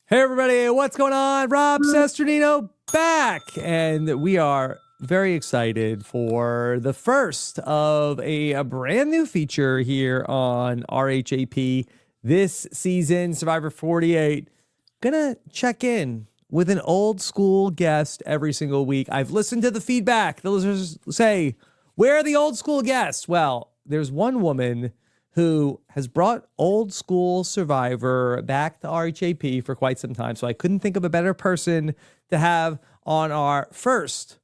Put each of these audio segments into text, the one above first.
Hey everybody, what's going on? Rob Cesternino back, and we are very excited for the first of a brand new feature here on RHAP this season, Survivor 48. Gonna check in with an old school guest every single week. I've listened to the feedback. The listeners say, where are the old school guests? Well, there's one woman who has brought old school Survivor back to RHAP for quite some time. So I couldn't think of a better person to have on our first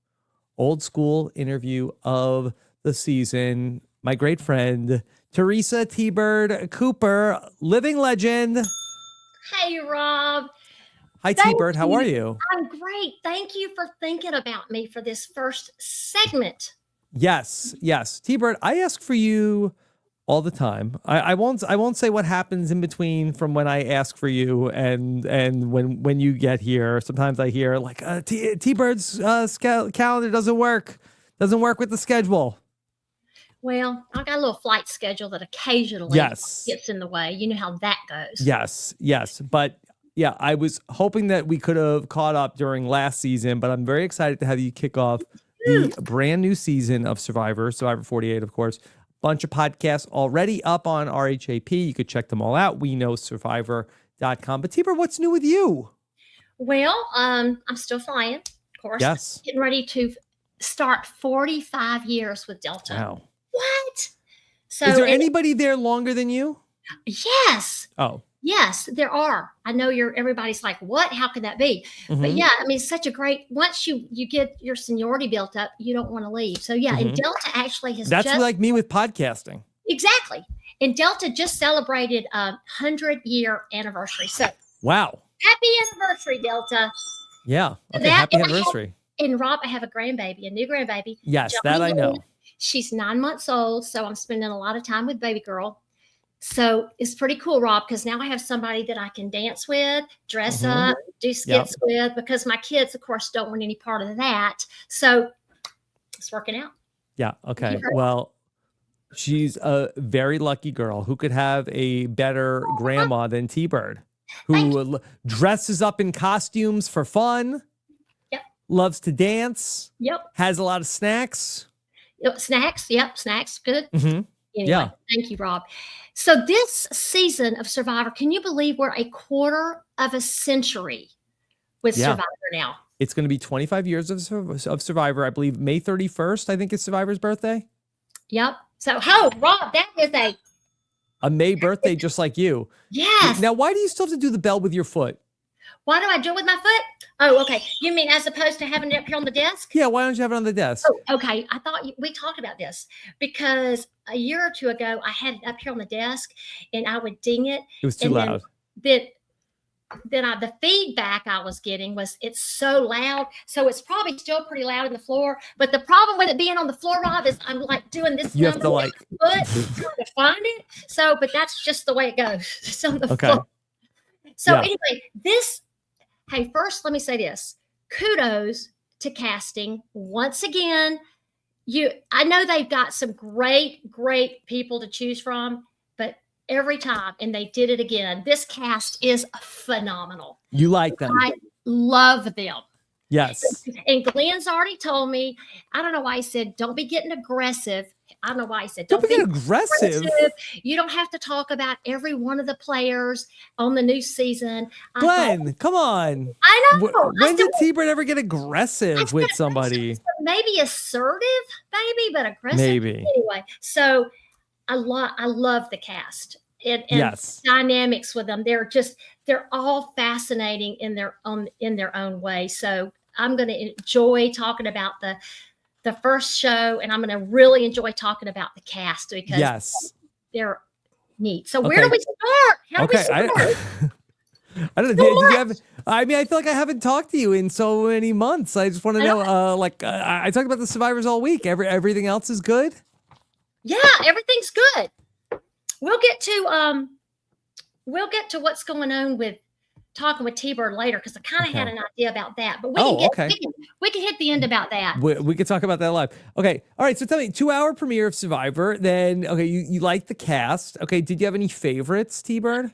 old school interview of the season. My great friend, Teresa T-Bird Cooper, living legend. Hey, Rob. Hi, T-Bird. How are you? I'm great. Thank you for thinking about me for this first segment. Yes. T-Bird, I ask for you all the time. I won't say what happens in between from when I ask for you and when you get here. Sometimes I hear like T-Bird's calendar doesn't work with the schedule. Well, I've got a little flight schedule that occasionally gets in the way. You know how that goes. Yes. But yeah, I was hoping that we could have caught up during last season, but I'm very excited to have you kick off the brand new season of Survivor 48, of course. Bunch of podcasts already up on RHAP. You could check them all out. We know survivor.com. But T-Bird, what's new with you? Well, I'm still flying, of course. Yes. Getting ready to start 45 years with Delta. Wow. What? So is there anybody there longer than you? Yes. Oh. Yes, there are. I know everybody's like, what? How can that be? Mm-hmm. But yeah, I mean, it's such a great, once you get your seniority built up, you don't want to leave. So yeah, and Delta actually has That's like me with podcasting. Exactly. And Delta just celebrated a 100-year anniversary. So wow. Happy anniversary, Delta. Yeah. Okay, happy anniversary. And Rob, I have a new grandbaby. Yes, that I know. She's 9 months old, so I'm spending a lot of time with baby girl. So it's pretty cool, Rob, because now I have somebody that I can dance with, dress up, do skits with, because my kids, of course, don't want any part of that. So it's working out. Yeah. Okay. Well, she's a very lucky girl who could have a better grandma than T-Bird, who dresses up in costumes for fun. Yep. Loves to dance. Yep. Has a lot of snacks. Snacks. Yep. Snacks. Good. Mm-hmm. Anyway, Thank you, Rob. So this season of Survivor, can you believe we're a quarter of a century with Survivor now? It's going to be 25 years of Survivor. I believe May 31st, I think is Survivor's birthday. Yep. So, Rob, that is a May birthday just like you. Yes. Now, why do you still have to do the bell with your foot? Why do I do it with my foot? Oh, okay. You mean as opposed to having it up here on the desk? Yeah, why don't you have it on the desk? Oh, okay. I thought we talked about this because a year or two ago, I had it up here on the desk and I would ding it. It was too loud. Then the feedback I was getting was it's so loud. So it's probably still pretty loud on the floor. But the problem with it being on the floor, Rob, is I'm like doing this. You have to like trying to find it. So, but that's just the way it goes. It's on the floor. So anyway, first, let me say this. Kudos to casting. Once again, I know they've got some great people to choose from, but every time, and they did it again, this cast is phenomenal. You like them. I love them. Yes. And Glenn's already told me, I don't know why he said, don't be getting aggressive. I don't know why he said, don't be getting aggressive. You don't have to talk about every one of the players on the new season. Glenn, come on. I know. When did T-Bird ever get aggressive with somebody? Maybe assertive, maybe, but aggressive. Maybe. Anyway, so I love the cast and dynamics with them. They're all fascinating in their own way. So I'm going to enjoy talking about the first show, and I'm going to really enjoy talking about the cast because they're neat. So where do we start? How do we start? I don't know. I feel like I haven't talked to you in so many months. I just want to know, I talked about the Survivors all week. Everything else is good? Yeah, everything's good. We'll get to what's going on with talking with T-Bird later because I kind of had an idea about that. But we can hit the end about that. We can talk about that live. Okay. All right. So tell me, 2-hour premiere of Survivor. Then, you like the cast. Okay. Did you have any favorites, T-Bird?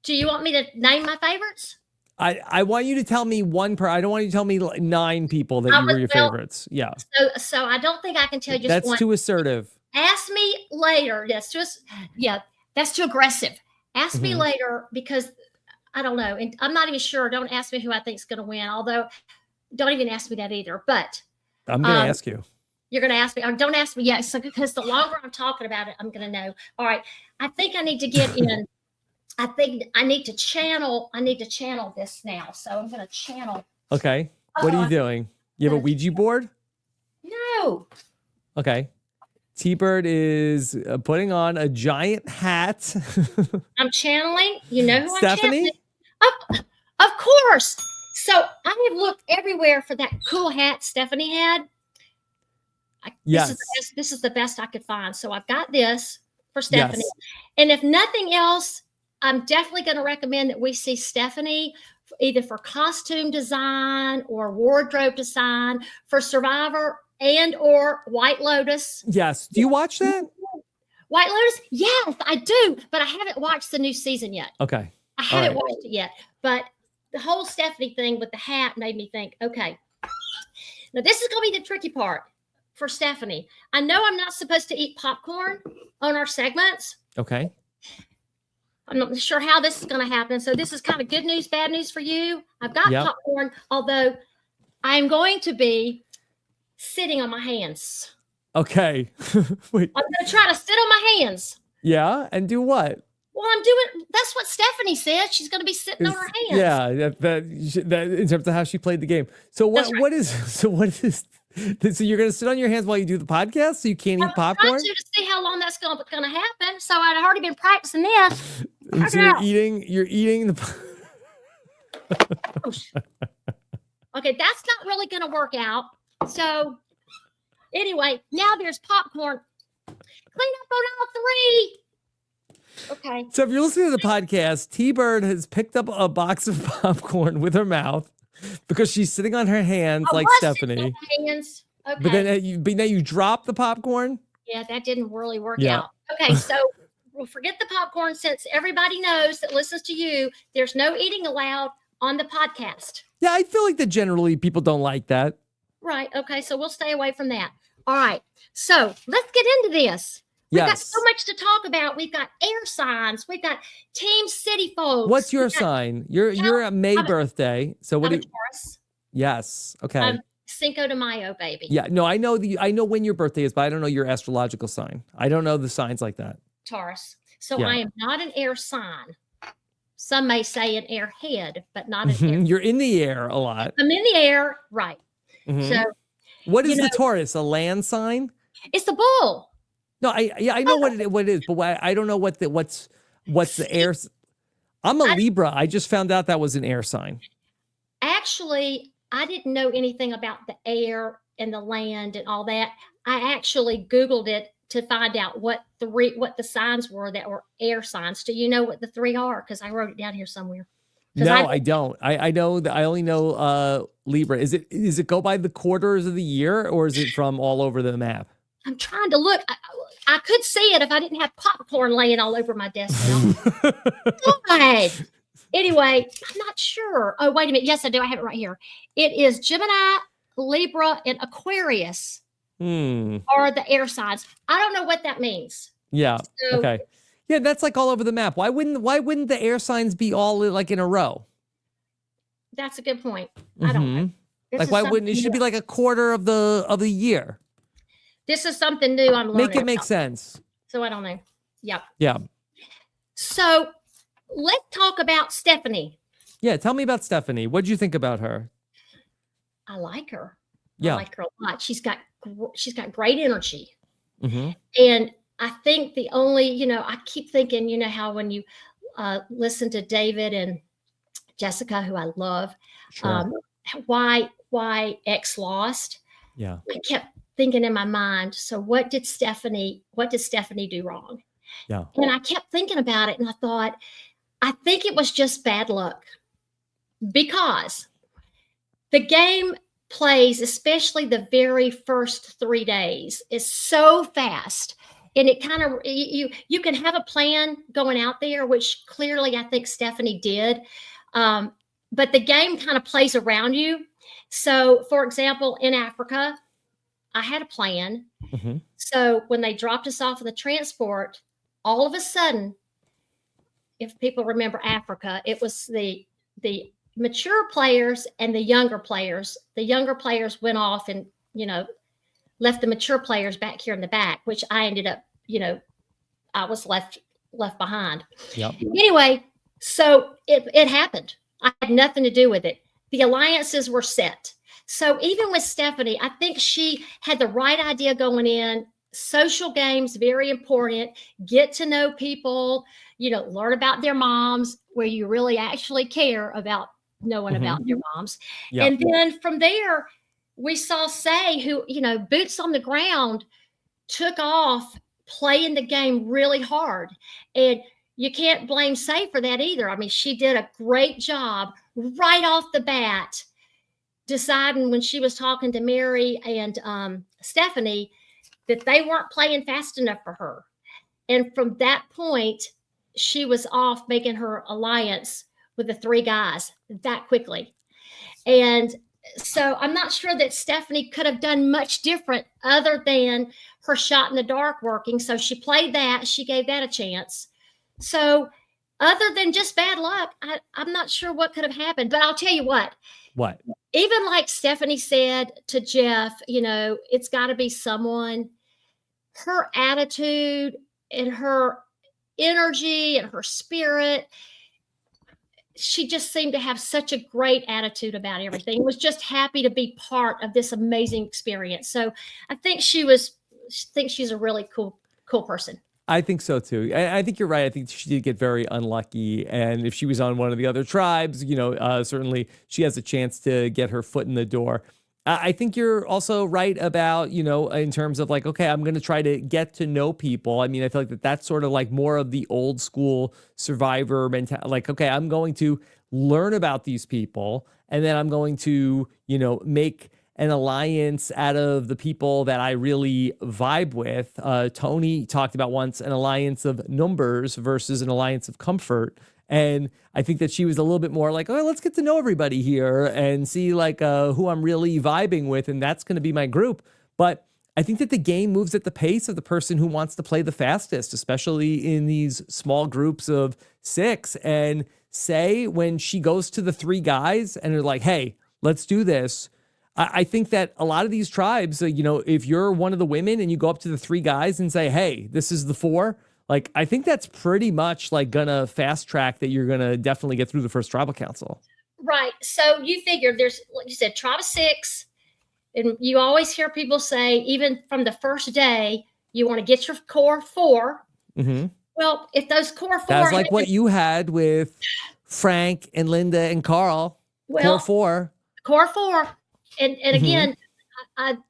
Do you want me to name my favorites? I want you to tell me I don't want you to tell me 9 people that were your favorites. Yeah. So I don't think I can tell you just That's one. too assertive. Ask me later. That's too aggressive. Ask me Mhm. later because I don't know. And I'm not even sure. Don't ask me who I think is going to win. Although, don't even ask me that either. But I'm going to ask you. You're going to ask me, or don't ask me yet. So, because the longer I'm talking about it, I'm going to know. All right. I think I need to get in. I think I need to channel this now. So I'm going to channel. Okay. What are you doing? You have a Ouija board? No. Okay. T-Bird is putting on a giant hat. I'm channeling. You know who Stephanie? I'm channeling? Of course. So I have looked everywhere for that cool hat Stephanie had. Yes. This is the best I could find. So I've got this for Stephanie. Yes. And if nothing else, I'm definitely going to recommend that we see Stephanie either for costume design or wardrobe design for Survivor and or White Lotus. Yes. Do you watch that? White Lotus? Yes, I do. But I haven't watched the new season yet. Okay. I haven't watched it yet. But the whole Stephanie thing with the hat made me think, okay, now this is going to be the tricky part for Stephanie. I know I'm not supposed to eat popcorn on our segments. Okay. I'm not sure how this is going to happen. So this is kind of good news, bad news for you. I've got popcorn, although I'm going to be sitting on my hands. Okay. Wait. I'm going to try to sit on my hands. Yeah, and do what? Well, that's what Stephanie said. She's going to be sitting on her hands. Yeah, that in terms of how she played the game. So what is so you're going to sit on your hands while you do the podcast so you can't eat popcorn? I'm trying to see how long that's going to happen. So I'd already been practicing this. So you're eating the Okay, that's not really going to work out. So anyway, now there's popcorn. Clean up on all 3. Okay. So if you're listening to the podcast, T-Bird has picked up a box of popcorn with her mouth because she's sitting on her hands like Stephanie. Hands. Okay. But then you drop the popcorn? Yeah, that didn't really work out. Okay, so we'll forget the popcorn since everybody knows that listens to you. There's no eating allowed on the podcast. Yeah, I feel like that generally people don't like that. Right. Okay, so we'll stay away from that. All right. So let's get into this. We've got so much to talk about. We've got air signs. We've got Team City folks. What's your sign? You're a May birthday. So what? Taurus. Yes. Okay. Cinco de Mayo, baby. Yeah. No, I know when your birthday is, but I don't know your astrological sign. I don't know the signs like that. Taurus. So I am not an air sign. Some may say an airhead, but not an air. You're in the air a lot. I'm in the air, right? Mm-hmm. So, what is the Taurus? A land sign? It's the bull. No, I know what it is, but I don't know what's the air. I'm a Libra. I just found out that was an air sign. Actually, I didn't know anything about the air and the land and all that. I actually Googled it to find out what the signs were that were air signs. Do you know what the 3 are? Because I wrote it down here somewhere. No, I don't. I know that I only know Libra. Is it go by the quarters of the year or is it from all over the map? I'm trying to look. I could see it if I didn't have popcorn laying all over my desk. God. Anyway, I'm not sure. Oh, wait a minute. Yes, I do. I have it right here. It is Gemini, Libra, and Aquarius are the air signs. I don't know what that means. Yeah. So, okay. Yeah, that's like all over the map. Why wouldn't the air signs be all like in a row? That's a good point. I don't know. Like why wouldn't it should be like a quarter of the year? This is something new I'm learning. Make it make sense. So I don't know. Yep. Yeah. So let's talk about Stephanie. Yeah, tell me about Stephanie. What did you think about her? I like her. Yeah. I like her a lot. She's got great energy. Mm-hmm. And I think the only, I keep thinking, how when you listen to David and Jessica, who I love, why X lost. Yeah. I kept thinking in my mind, so what did Stephanie do wrong? Yeah. And I kept thinking about it and I thought, I think it was just bad luck because the game plays, especially the very first 3 days, is so fast. and it kind of, you can have a plan going out there, which clearly I think Stephanie did. But the game kind of plays around you. So, for example, in Africa, I had a plan. Mm-hmm. So when they dropped us off in the transport, all of a sudden, if people remember Africa, it was the mature players and the younger players. The younger players went off and, left the mature players back here in the back, which I ended up, I was left behind. Yep. Anyway, so it happened. I had nothing to do with it. The alliances were set. So even with Stephanie, I think she had the right idea going in. Social games, very important. Get to know people, learn about their moms, where you really actually care about knowing about their moms. Yep. And then from there, we saw Say, who, boots on the ground, took off playing the game really hard. And you can't blame Say for that either. I mean, she did a great job right off the bat, deciding when she was talking to Mary and Stephanie that they weren't playing fast enough for her. And from that point, she was off making her alliance with the three guys that quickly. And so I'm not sure that Stephanie could have done much different other than her shot in the dark working. So she played that. She gave that a chance. So other than just bad luck, I'm not sure what could have happened. But I'll tell you what. What? Even like Stephanie said to Jeff, it's got to be someone. Her attitude and her energy and her spirit, she just seemed to have such a great attitude about everything. Was just happy to be part of this amazing experience. So I think she's a really cool person. I think so too. I think you're right. I think she did get very unlucky. And if she was on one of the other tribes, certainly she has a chance to get her foot in the door. I think you're also right about, in terms of like, okay, I'm going to try to get to know people. I mean, I feel like that's sort of like more of the old school survivor mentality. Like, okay, I'm going to learn about these people and then I'm going to, make an alliance out of the people that I really vibe with. Tony talked about once an alliance of numbers versus an alliance of comfort. And I think that she was a little bit more like, oh, let's get to know everybody here and see like who I'm really vibing with. And that's going to be my group. But I think that the game moves at the pace of the person who wants to play the fastest, especially in these small groups of 6. And Say, when she goes to the 3 guys and they're like, hey, let's do this. I think that a lot of these tribes, if you're one of the women and you go up to the 3 guys and say, hey, this is the 4, like, I think that's pretty much like gonna fast track that you're gonna definitely get through the first tribal council. Right. So you figure there's, like you said, tribe of 6. And you always hear people say, even from the first day, you want to get your core 4. Mm-hmm. Well, if those core 4. That's like what you had with Frank and Linda and Carl. Well, Core 4. And again, I'm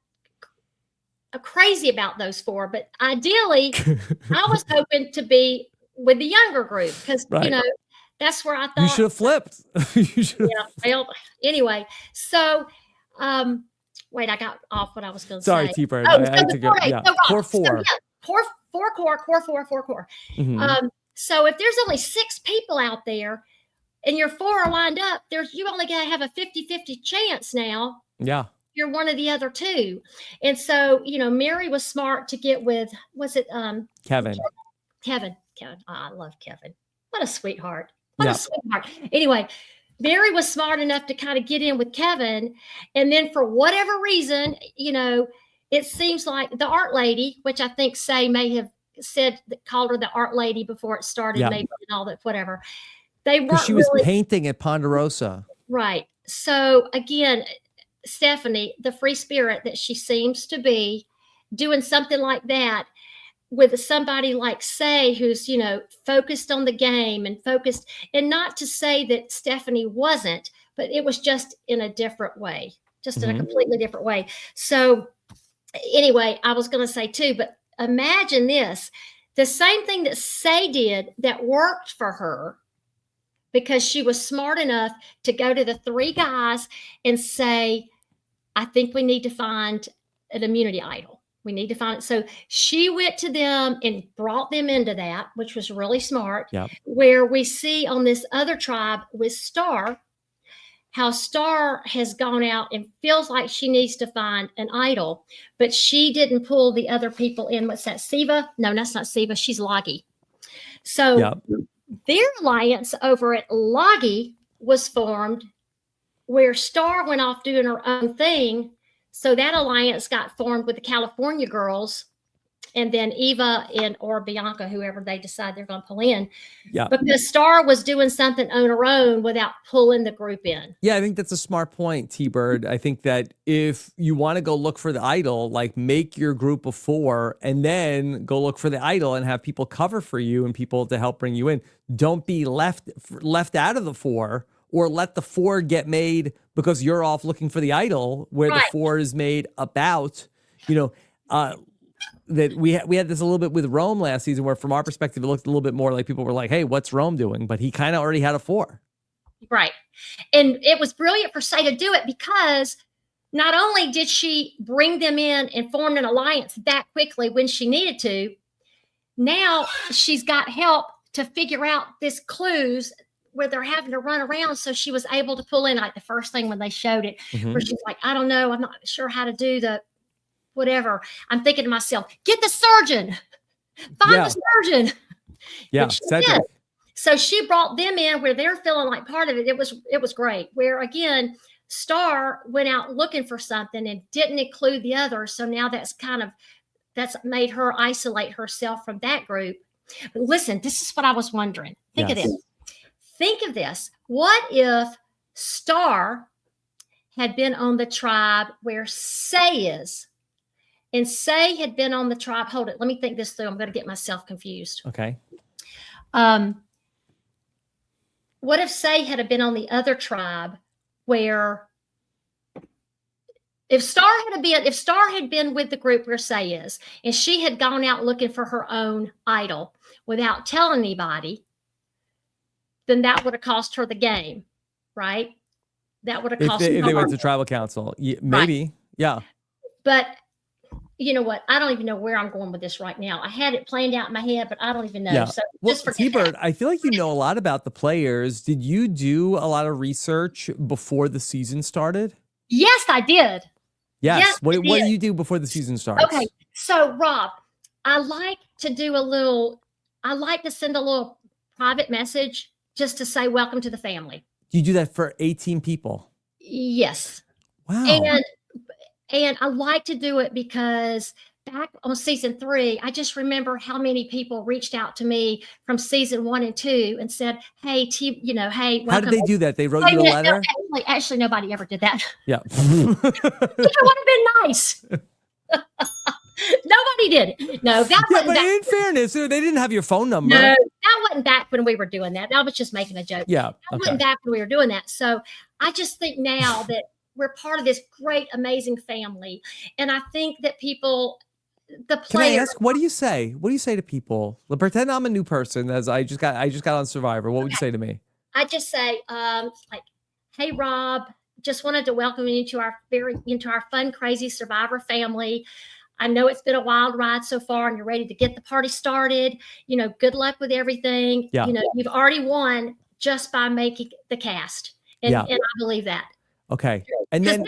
crazy about those 4, but ideally, I was hoping to be with the younger group because, that's where I thought. You should have flipped. Yeah. Well, anyway, so, wait, I got off what I was going to say. Sorry, T-Bird. I had to go. Yeah. Core 4. So, core 4. Mm-hmm. So if there's only 6 people out there and your 4 are lined up, you only got to have a 50-50 chance now. Yeah. You're one of the other 2. And so, Mary was smart to get with, was it Kevin. Kevin. Oh, I love Kevin. What a sweetheart. What a sweetheart. Anyway, Mary was smart enough to kind of get in with Kevin. And then for whatever reason, it seems like the art lady, which I think Say may have called her the art lady before it started, maybe, and all that, whatever. They weren't. She was painting at Ponderosa. Right. So again, Stephanie, the free spirit that she seems to be, doing something like that with somebody like Say, who's, focused on the game and focused, and not to say that Stephanie wasn't, but it was just in a different way, just in a completely different way. So anyway, I was going to say too, but imagine this, the same thing that Say did that worked for her, because she was smart enough to go to the 3 guys and say, I think we need to find an immunity idol. We need to find it. So she went to them and brought them into that, which was really smart. Yeah. Where we see on this other tribe with Star, how Star has gone out and feels like she needs to find an idol, but she didn't pull the other people in. What's that? Siva? No, that's not Siva. She's Logie. So their alliance over at Logie was formed where Star went off doing her own thing. So that alliance got formed with the California girls, and then Eva or Bianca, whoever they decide they're going to pull in. Yeah. Because Star was doing something on her own without pulling the group in. Yeah, I think that's a smart point, T-Bird. I think that if you want to go look for the idol, like make your group of 4 and then go look for the idol and have people cover for you and people to help bring you in. Don't be left out of the 4 or let the 4 get made because you're off looking for the idol where the 4 is made about, that we had this a little bit with Rome last season where from our perspective, it looked a little bit more like people were like, hey, what's Rome doing? But he kind of already had a 4. Right. And it was brilliant for Say to do it because not only did she bring them in and form an alliance that quickly when she needed to, now she's got help to figure out this clues where they're having to run around. So she was able to pull in like the first thing when they showed it, where she's like, I don't know, I'm not sure how to do the whatever. I'm thinking to myself, get the surgeon, find the surgeon. Yeah. So she brought them in where they're feeling like part of it. It was great. Where again, Star went out looking for something and didn't include the others. So now that's made her isolate herself from that group. But listen, this is what I was wondering. Think of this. Think of this. What if Star had been on the tribe where Say is, and Say had been on the tribe? Hold it. Let me think this through. I'm going to get myself confused. Okay. What if Say had been on the other tribe where if Star had been with the group where Say is, and she had gone out looking for her own idol without telling anybody, then that would have cost her the game, right? That would have cost if they went to tribal council. Maybe. Right. Yeah. But you know what? I don't even know where I'm going with this right now. I had it planned out in my head, but I don't even know. Yeah. So well, T-Bird, I feel like you know a lot about the players. Did you do a lot of research before the season started? Yes, I did. Yes. What do you do before the season starts? Okay. So, Rob, I like to send a little private message just to say welcome to the family. You do that for 18 people? Yes. Wow. And I like to do it because back on season 3, I just remember how many people reached out to me from season 1 and 2 and said, hey, hey, welcome. How did they do that? They wrote you a letter? No, actually, nobody ever did that. Yeah. It would have been nice. Nobody did it. No, but in fairness, they didn't have your phone number. No, that wasn't back when we were doing that. I was just making a joke. Yeah. That wasn't back when we were doing that. So I just think now that we're part of this great, amazing family. And I think that people, the players. Can I ask, what do you say? What do you say to people? Pretend I'm a new person as I just got on Survivor. What would you say to me? I just say, like, hey, Rob, just wanted to welcome you to our fun, crazy Survivor family. I know it's been a wild ride so far and you're ready to get the party started. Good luck with everything. Yeah. You've already won just by making the cast. And I believe that. Okay. And then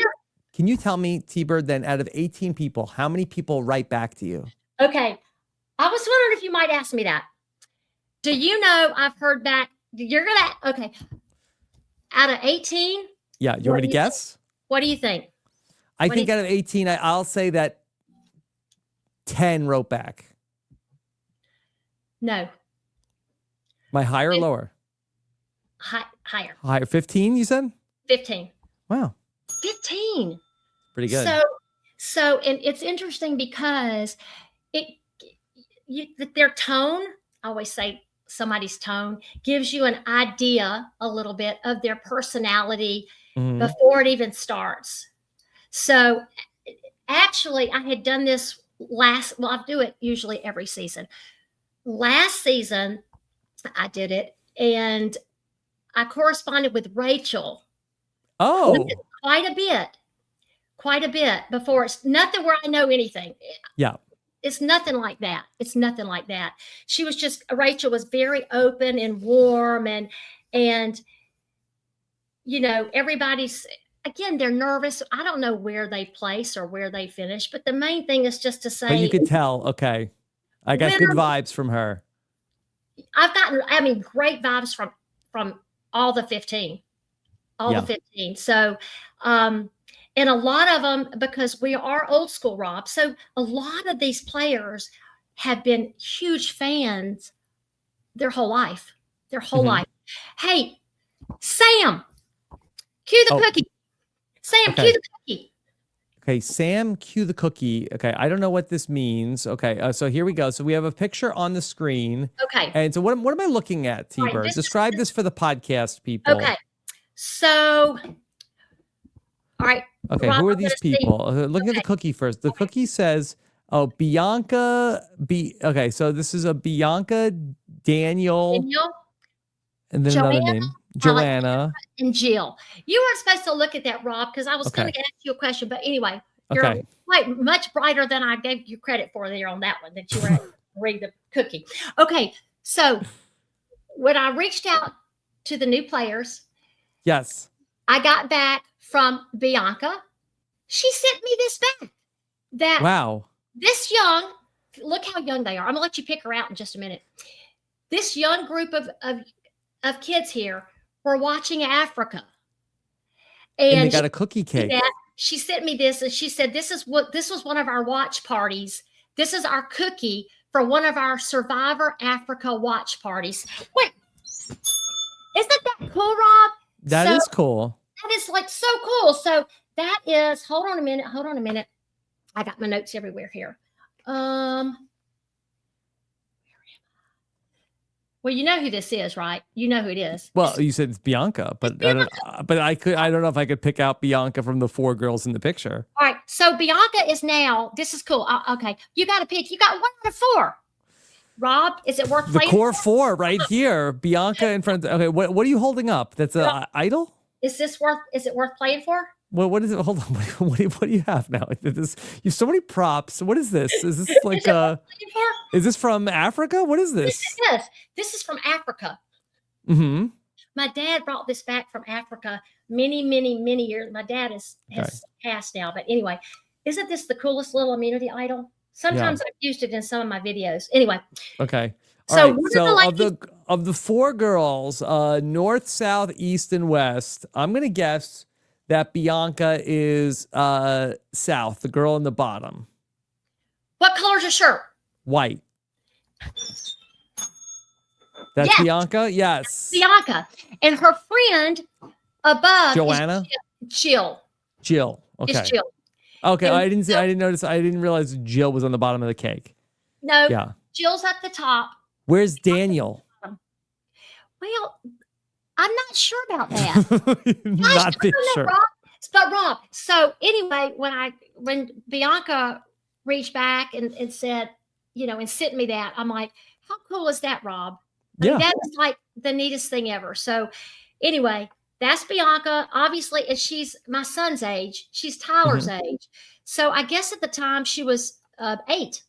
can you tell me, T-Bird, then out of 18 people, how many people write back to you? Okay. I was wondering if you might ask me that. Do you know I've heard back? Okay. Out of 18? Yeah. You want me to guess? What do you think? I think out of 18, I'll say that 10 wrote back. No. My higher or lower? Higher. Higher. 15, you said? 15. Wow. 15. Pretty good. So, and it's interesting because their tone, I always say somebody's tone, gives you an idea a little bit of their personality before it even starts. So actually, I had done this I do it usually every season. Last season, I did it, and I corresponded with Rachel. Oh. Quite a bit quite a bit before. It's nothing where I know anything. Yeah. It's nothing like that. It's nothing like that. She was just, Rachel was very open and warm, and everybody's, again, they're nervous. I don't know where they place or where they finish, but the main thing is just to say. But you could tell, okay. I got good vibes from her. I've gotten, great vibes from all the 15. The 15. So, and a lot of them, because we are old school, Rob. So a lot of these players have been huge fans their whole life. Life. Hey, Sam, cue the cookie. Sam, cue the cookie. Okay, Sam, cue the cookie. Okay, I don't know what this means. Okay, so here we go. So we have a picture on the screen. Okay. And so what am I looking at, T-Bird? Right, Describe this for the podcast people. Okay. So, all right. Okay, Rob, who are these people? Looking at the cookie first. The cookie says, Bianca. Okay, so this is a Bianca, Daniel, and then Joanna, another name, Joanna, and Jill. You weren't supposed to look at that, Rob, because I was going to ask you a question. But anyway, you're quite much brighter than I gave you credit for there on that one, that you were able to read the cookie. Okay, so when I reached out to the new players, yes, I got back from Bianca. She sent me this back. That wow, this young, look how young they are. I'm gonna let you pick her out in just a minute. This young group of kids here were watching Africa, and they got a cookie cake. She sent me this, and she said, this was one of our watch parties. This is our cookie for one of our Survivor Africa watch parties. Wait, isn't that cool, Rob? That is cool. That is like so cool. So that is, hold on a minute. I got my notes everywhere here. Well, you know who this is, right? You know who it is. Well, you said it's Bianca, but I don't know if I could pick out Bianca from the 4 girls in the picture. All right. So Bianca is now, this is cool. Okay. You got to pick. You got 1 out of 4. Rob, is it worth playing? The core 4 right here. Bianca in front. Okay. What are you holding up? That's an idol? Is it worth playing for? Well, what is it? Hold on. What do you have now? You have so many props. What is this? Is this like is this from Africa? What is this? This is from Africa. Mm-hmm. My dad brought this back from Africa many, many, many years. My dad has passed now. But anyway, isn't this the coolest little immunity idol? Sometimes I've used it in some of my videos. Anyway. Okay. So of the 4 girls, north, south, east, and west, I'm gonna guess that Bianca is south, the girl in the bottom. What color's your shirt? White. That's Bianca? Yes. Bianca. And her friend above Joanna? Jill. Okay. It's Jill. Okay, I didn't realize Jill was on the bottom of the cake. No. Yeah. Jill's at the top. Where's Daniel? Well, I'm not sure about that. Not sure. But Rob, so anyway, when Bianca reached back and said, and sent me that, I'm like, how cool is that, Rob? I mean, that is like the neatest thing ever. So anyway, that's Bianca. Obviously, and she's my son's age. She's Tyler's age. So I guess at the time she was 8,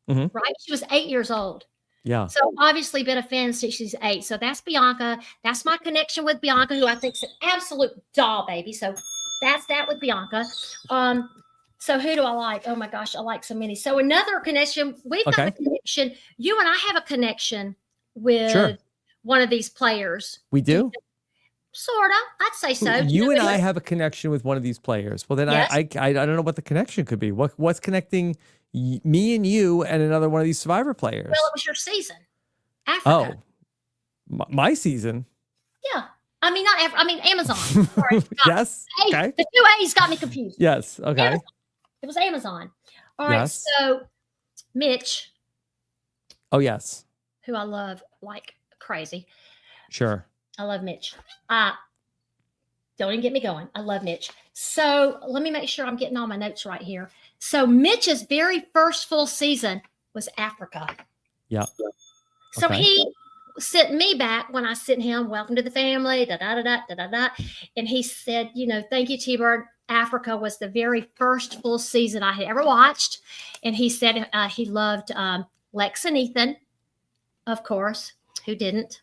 right? She was 8 years old. Yeah. So obviously been a fan since she's 8. So that's Bianca. That's my connection with Bianca, who I think is an absolute doll baby. So that's that with Bianca. So who do I like? Oh my gosh, I like so many. So another connection, we've got a connection. You and I have a connection with one of these players. We do? Sorta. I'd say so. You and I have a connection with one of these players. Well, then I don't know what the connection could be. What's connecting me and you and another one of these Survivor players? Well, it was your season. Africa. Oh, my season. Yeah. I mean, not Africa. I mean, Amazon. Sorry, yes. Okay. The 2 A's got me confused. Yes. Okay. Amazon. It was Amazon. All right. So Mitch. Oh, yes. Who I love like crazy. Sure. I love Mitch. Don't even get me going. I love Mitch. So let me make sure I'm getting all my notes right here. So Mitch's very first full season was Africa. Yeah. So he sent me back when I sent him, welcome to the family, da-da-da-da, da-da-da. And he said, thank you, T-Bird. Africa was the very first full season I had ever watched. And he said he loved Lex and Ethan, of course, who didn't.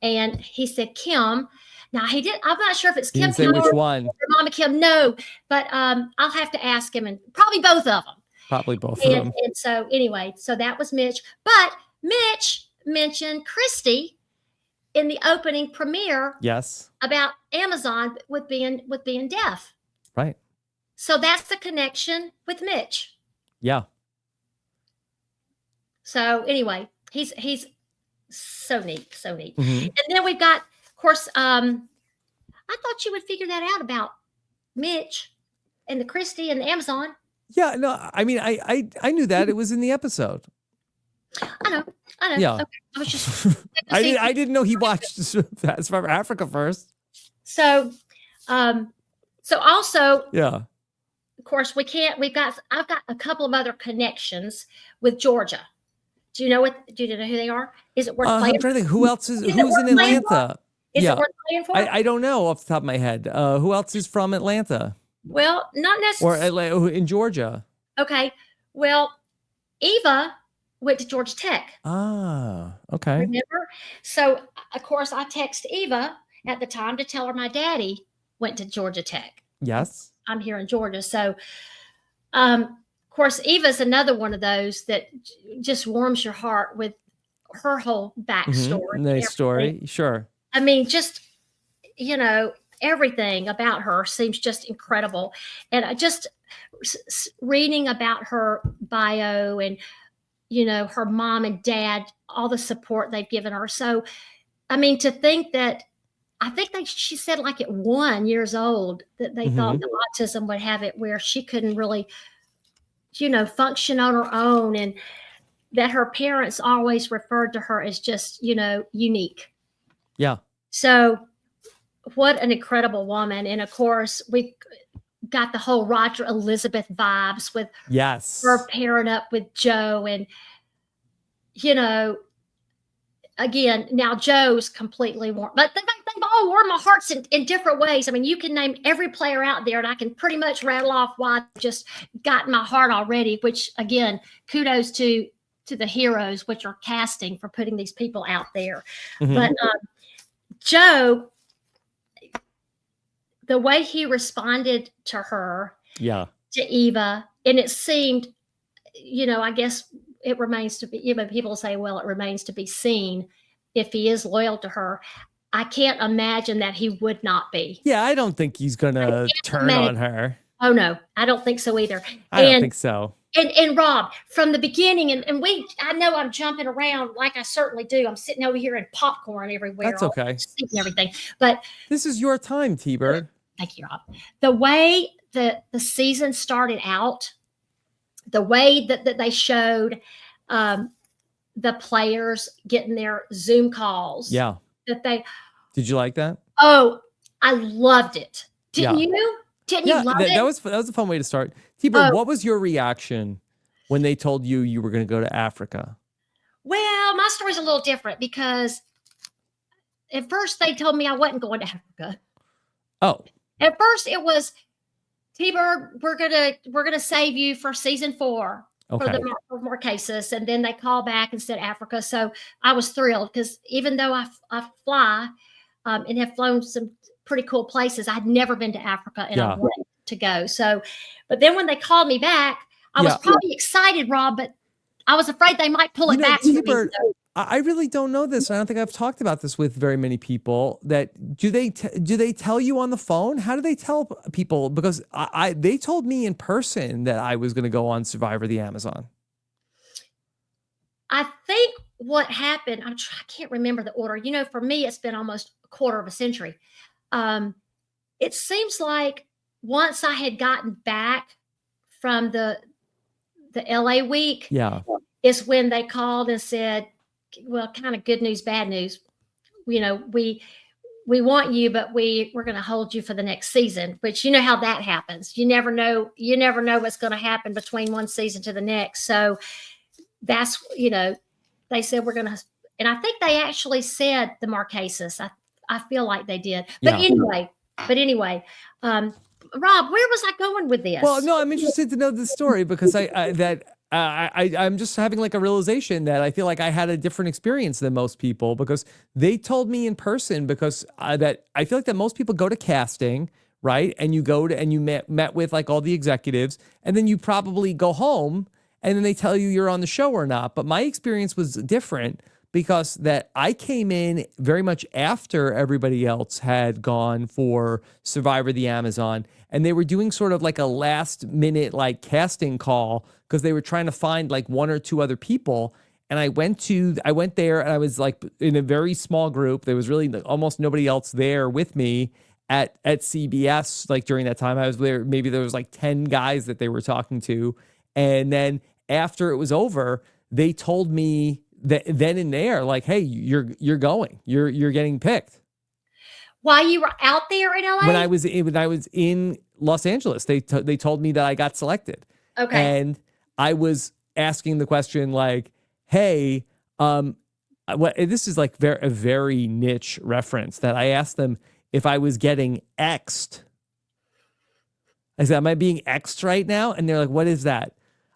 And he said Kim. Now he did. I'm not sure if it's He Kim. didn't say which one. Or Mama Kim. No, but I'll have to ask him, and probably both of them. Probably both of them. And so anyway, so that was Mitch. But Mitch mentioned Christy in the opening premiere. Yes. About Amazon with being deaf. Right. So that's the connection with Mitch. Yeah. So anyway, he's so neat, so neat. Mm-hmm. And then we've got, of course, I thought you would figure that out about Mitch and the Christy and the Amazon. Yeah, no, I mean, I knew that it was in the episode. I know. Yeah. Okay. I was just. I didn't know he watched Fast Forever Africa first. So also, yeah. Of course, I've got a couple of other connections with Georgia. Do you know who they are? Is it worth playing? I'm trying to think who's in Atlanta. Is it worth playing for? I don't know off the top of my head. Who else is from Atlanta? Well, not necessarily. Or in Georgia. Okay. Well, Eva went to Georgia Tech. Ah, okay. Remember? So, of course, I texted Eva at the time to tell her my daddy went to Georgia Tech. Yes. I'm here in Georgia. So, of course, Eva's another one of those that just warms your heart with her whole backstory. Mm-hmm. Nice story. Sure. I mean, just, everything about her seems just incredible. And I just reading about her bio and, her mom and dad, all the support they've given her. So, I mean, to think that, she said like at 1 year old that they thought that autism would have it where she couldn't really, function on her own, and that her parents always referred to her as just, unique. Yeah. So what an incredible woman. And of course, we've got the whole Roger Elizabeth vibes with her pairing up with Joe. And, again, now Joe's completely warm, but they've all warmed my hearts in different ways. I mean, you can name every player out there, and I can pretty much rattle off why I've just gotten my heart already, which, again, kudos to the heroes, which are casting, for putting these people out there. Mm-hmm. But Joe, the way he responded to her, to Eva, and it seemed, I guess it remains to be, people say, well, it remains to be seen if he is loyal to her. I can't imagine that he would not be. Yeah, I don't think he's going to turn on her. Oh, no, I don't think so either. I don't think so. And Rob, from the beginning, and I know I'm jumping around like I certainly do. I'm sitting over here and popcorn everywhere. That's okay. And everything. But this is your time, T-Bird. Thank you, Rob. The way the season started out, the way that they showed the players getting their Zoom calls. Yeah. Did you like that? Oh, I loved it. Didn't you? Didn't you love it? That was a fun way to start. T-Bird, what was your reaction when they told you were going to go to Africa? Well, my story's a little different because at first they told me I wasn't going to Africa. Oh. At first it was, T-Bird, we're gonna save you for season 4. Okay. For more cases. And then they called back and said Africa. So I was thrilled because even though I fly and have flown some pretty cool places, I'd never been to Africa and I wanted to go. So, but then when they called me back, I was probably excited, Rob, but I was afraid they might pull it back. T-Bird, I really don't know this. I don't think I've talked about this with very many people. That do they tell you on the phone? How do they tell people? Because they told me in person that I was going to go on Survivor the Amazon. I think what happened, I can't remember the order. For me, it's been almost a quarter of a century. It seems like once I had gotten back from the LA week, is when they called and said, well, kind of good news, bad news. We want you, but we're going to hold you for the next season, which you know how that happens. You never know what's going to happen between one season to the next. So that's, they said we're going to, and I think they actually said the Marquesas. I feel like they did. But anyway, Rob, where was I going with this? Well, no, I'm interested to know the story because I'm just having like a realization that I feel like I had a different experience than most people because they told me in person because that I feel like that most people go to casting, right? And you go to and you met with like all the executives, and then you probably go home and then they tell you you're on the show or not. But my experience was different because that I came in very much after everybody else had gone for Survivor the Amazon, and they were doing sort of like a last minute like casting call because they were trying to find like one or two other people. And I went there and I was like in a very small group. There was really almost nobody else there with me at CBS. Like during that time I was there, maybe there was like 10 guys that they were talking to. And then after it was over, they told me that then and there, like, hey, you're getting picked. While you were out there in LA? When I was in Los Angeles, they told me that I got selected. Okay. And I was asking the question like, hey, this is like a very niche reference that I asked them if I was getting X'd. I said, am I being X'd right now? And they're like, what is that?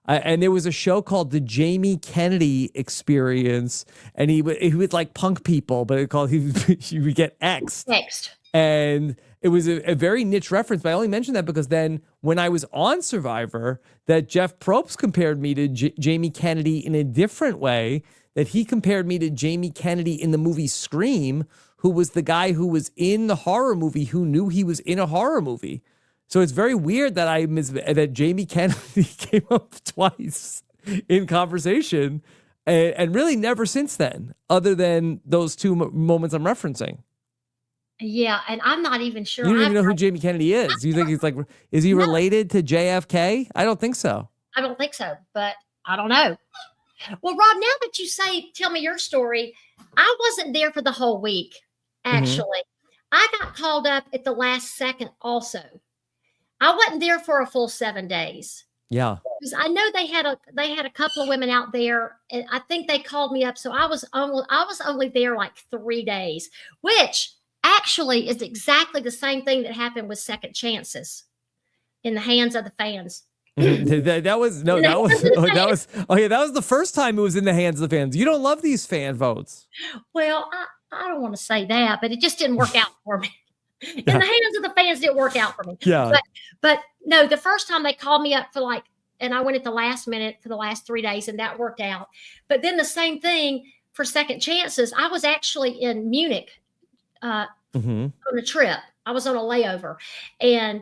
And there was a show called The Jamie Kennedy Experience, and he would like punk people, but it called he would get X'd. Next. And it was a very niche reference, but I only mentioned that because then when I was on Survivor, that Jeff Probst compared me to Jamie Kennedy in a different way, that he compared me to Jamie Kennedy in the movie Scream, who was the guy who was in the horror movie who knew he was in a horror movie. So it's very weird that that Jamie Kennedy came up twice in conversation and really never since then, other than those two moments I'm referencing. Yeah, and I'm not even sure. You don't even know who Jamie Kennedy is. You think he's like, is he related to JFK? I don't think so. I don't think so, but I don't know. Well, Rob, now that you tell me your story, I wasn't there for the whole week, actually. I got called up at the last second also. I wasn't there for a full 7 days. Yeah. Because I know they had a couple of women out there, and I think they called me up. So I was only there like 3 days, which actually is exactly the same thing that happened with Second Chances in the hands of the fans. that was the first time it was in the hands of the fans. You don't love these fan votes. Well, I don't want to say that, but it just didn't work out for me. In the hands of the fans, didn't work out for me. Yeah. But no, the first time they called me up for and I went at the last minute for the last 3 days, and that worked out. But then the same thing for Second Chances. I was actually in Munich on a trip. I was on a layover, and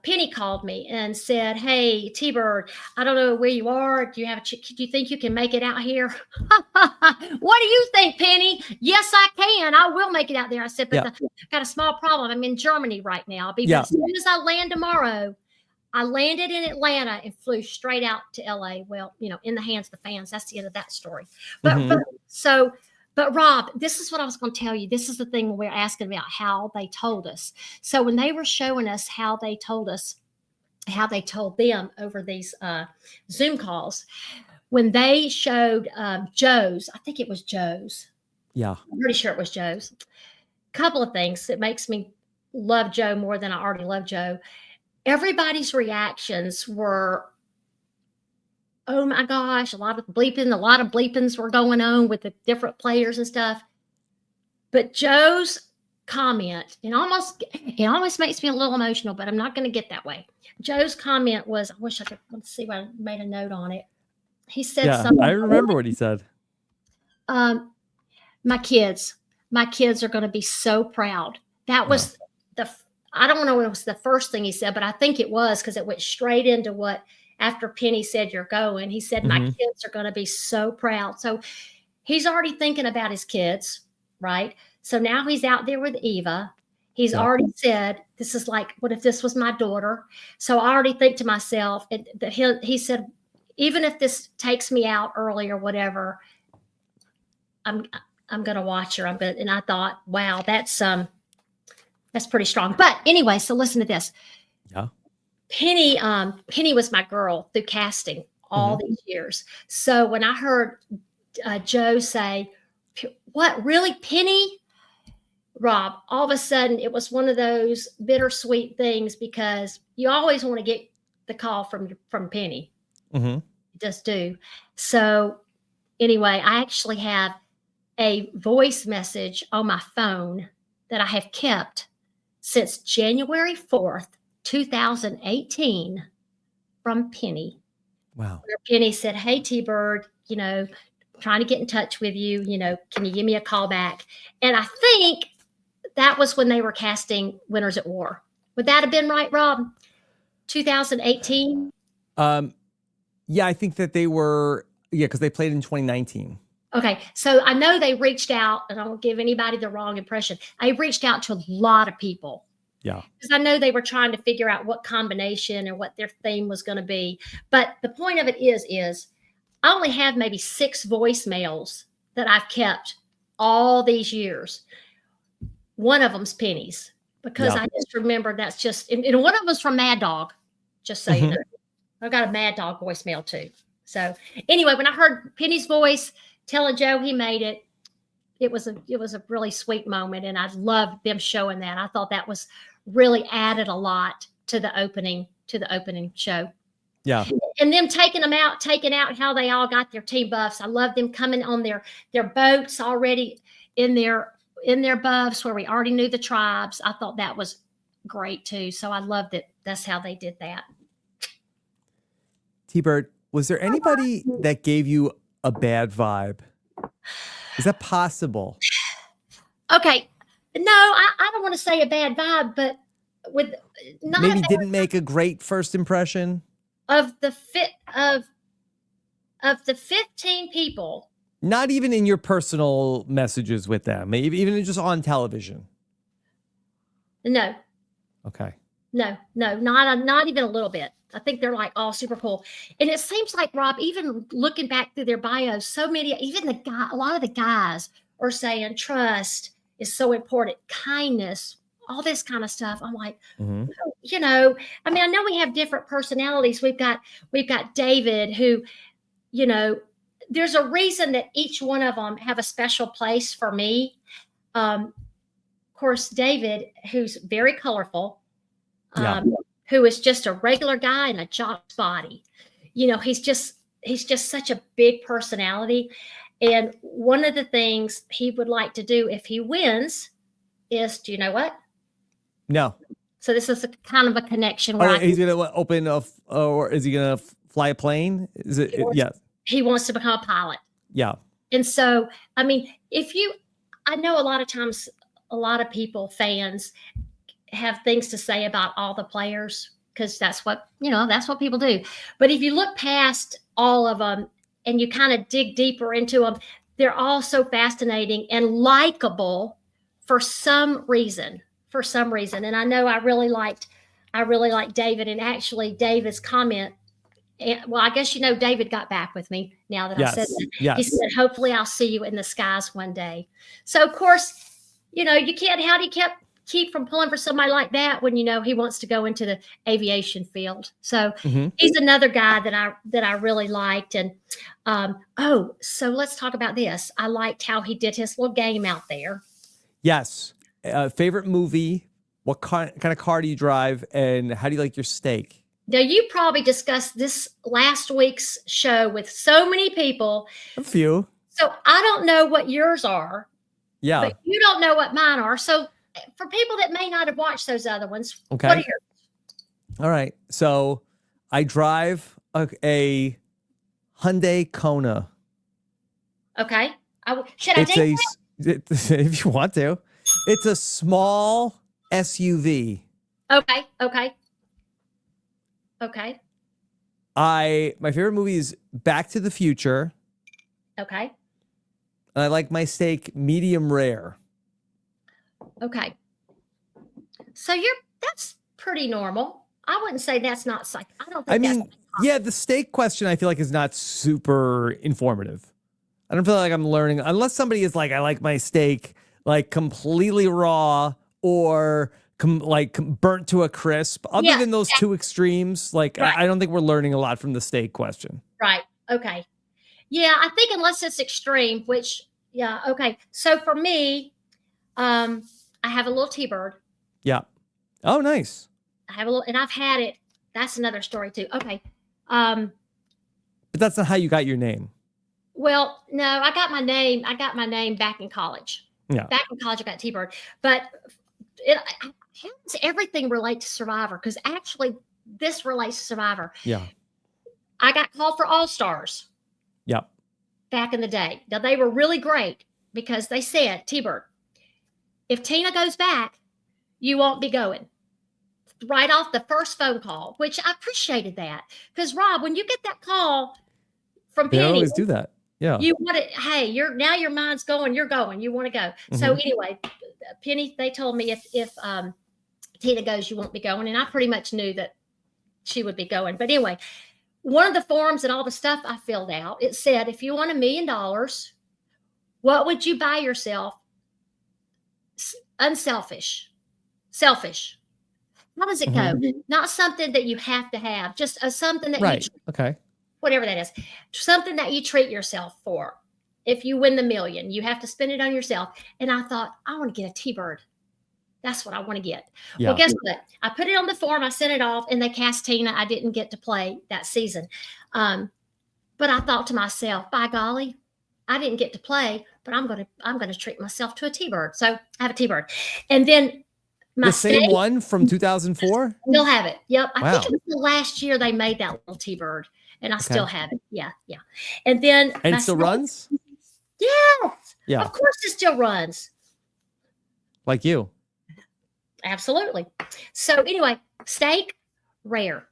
Penny called me and said, "Hey, T-Bird, I don't know where you are. Do you think you can make it out here?" What do you think, Penny? Yes, I can. I will make it out there. I said, but I've got a small problem. I'm in Germany right now. I'll be as soon as I land tomorrow. I landed in Atlanta and flew straight out to LA. Well, in the hands of the fans. That's the end of that story. But Rob, this is what I was going to tell you. This is the thing when we're asking about how they told us. So when they were showing us how they told them over these Zoom calls, when they showed Joe's, I think it was Joe's. Yeah. I'm pretty sure it was Joe's. Couple of things that makes me love Joe more than I already love Joe. Everybody's reactions were, oh my gosh, a lot of bleepings were going on with the different players and stuff. But Joe's comment, it almost makes me a little emotional, but I'm not going to get that way. Joe's comment was, I wish I could, let's see what I made a note on it. He said something. I remember what he said. My kids are going to be so proud. That was I don't know if it was the first thing he said, but I think it was, because it went straight into what, after Penny said, "You're going," he said, "My kids are going to be so proud." So he's already thinking about his kids, right? So now he's out there with Eva. He's already said, this is like, what if this was my daughter? So I already think to myself that he said, even if this takes me out early or whatever, I'm going to watch her. And I thought, wow, that's pretty strong. But anyway, so listen to this. Yeah. Penny was my girl through casting all these years. So when I heard Joe say, "What, really, Penny? Rob, all of a sudden it was one of those bittersweet things because you always want to get the call from Penny. Mm-hmm. You just do. So anyway, I actually have a voice message on my phone that I have kept since January 4th, 2018 from Penny. Wow. Where Penny said, "Hey, T-Bird, trying to get in touch with you, can you give me a call back?" And I think that was when they were casting Winners at War. Would that have been right, Rob? 2018? Yeah, I think that they were, because they played in 2019. Okay, so I know they reached out, and I don't give anybody the wrong impression. I reached out to a lot of people. Yeah. Because I know they were trying to figure out what combination or what their theme was going to be. But the point of it is I only have maybe 6 voicemails that I've kept all these years. One of them's Penny's because I just remember that's just, and one of them's from Mad Dog, just so you know. I've got a Mad Dog voicemail too. So anyway, when I heard Penny's voice telling Joe he made it, it was a really sweet moment, and I loved them showing that. I thought that was really added a lot to the opening show. Yeah. And them taking out how they all got their team buffs. I love them coming on their boats already in their buffs where we already knew the tribes. I thought that was great too. So I loved it. That's how they did that. T-Bird, was there anybody that gave you a bad vibe? Is that possible? Okay. No, I don't want to say a bad vibe, but with not maybe didn't make a great first impression of the 15 people. Not even in your personal messages with them, maybe even just on television. No. Okay. No, not even a little bit. I think they're like all super cool. And it seems like, Rob, even looking back through their bios, so many, even a lot of the guys are saying trust is so important, kindness, all this kind of stuff. I'm like, I mean, I know we have different personalities. We've got David who, there's a reason that each one of them have a special place for me. Of course, David, who's very colorful, who is just a regular guy in a jock's body. He's just such a big personality. And one of the things he would like to do if he wins is, do you know what? No. So this is a kind of a connection. He's going to open or is he going to fly a plane? Is it? Yes. He wants to become a pilot. Yeah. And so, I mean, I know a lot of times, a lot of people, fans, have things to say about all the players because that's what people do. But if you look past all of them and you kind of dig deeper into them, they're all so fascinating and likable for some reason. And I know I really liked David, and actually David's comment. Well, I guess David got back with me now that I said that. Yes. He said, "Hopefully, I'll see you in the skies one day." So, of course, you can't. How do you keep from pulling for somebody like that when he wants to go into the aviation field? So he's another guy that I really liked. And so let's talk about this. I liked how he did his little game out there. Yes. Favorite movie? What kind of car do you drive, and how do you like your steak? Now, you probably discussed this last week's show with so many people. A few. So I don't know what yours are. Yeah. But you don't know what mine are. So for people that may not have watched those other ones, okay. What are yours? All right. So I drive a Hyundai Kona. Okay. Should I take that? If you want to. It's a small SUV. Okay. My favorite movie is Back to the Future. Okay. And I like my steak medium rare. Okay. So that's pretty normal. I wouldn't say that's not psych. I don't think the steak question I feel like is not super informative. I don't feel like I'm learning unless somebody is like, I like my steak like completely raw or burnt to a crisp. Other than those two extremes, right. I don't think we're learning a lot from the steak question. Right. Okay. Yeah, I think unless it's extreme, which okay. So for me, I have a little T-bird. Yeah. Oh, nice. I have a little, and I've had it. That's another story too. Okay. But that's not how you got your name. Well, no, I got my name back in college. Yeah. Back in college, I got T-bird. But how does everything relate to Survivor? Because actually, this relates to Survivor. Yeah. I got called for All Stars. Yep. Back in the day. Now, they were really great because they said, T-bird, if Tina goes back, you won't be going. Right off the first phone call, which I appreciated that. Because, Rob, when you get that call from They Penny, always do that. Yeah. you want it, hey, now your mind's going, you're going, you want to go. So anyway, Penny, they told me if Tina goes, you won't be going. And I pretty much knew that she would be going. But anyway, one of the forms and all the stuff I filled out, it said, if you won $1 million, what would you buy yourself? Unselfish. Selfish. How does it go? Not something that you have to have, just something that right. Okay. Whatever that is, something that you treat yourself for. If you win the $1 million, you have to spend it on yourself. And I thought, I want to get a T-bird. That's what I want to get. Yeah. Well, guess what? I put it on the form, I sent it off, and they cast Tina. I didn't get to play that season. But I thought to myself, by golly, I didn't get to play, but I'm gonna treat myself to a T-bird. So I have a T-bird. And then the same one from 2004? Still have it. Yep. Wow. I think it was the last year they made that little T-bird. And I still have it. Yeah. Yeah. And then. And it still runs? Yes. Yeah. Of course it still runs. Like you. Absolutely. So anyway, steak, rare.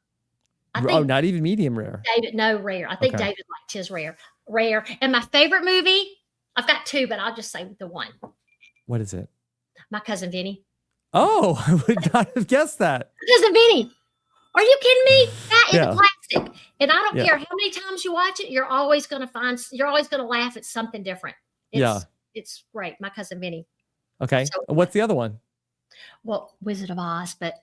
Not even medium rare. David, no, rare. I think David liked his rare. Rare. And my favorite movie, I've got two, but I'll just say the one. What is it? My Cousin Vinny. Oh, I would not have guessed that. Cousin Vinny. Are you kidding me? That is a classic. And I don't care how many times you watch it, you're always going to laugh at something different. It's great. My Cousin Vinny. Okay. So, what's the other one? Well, Wizard of Oz, but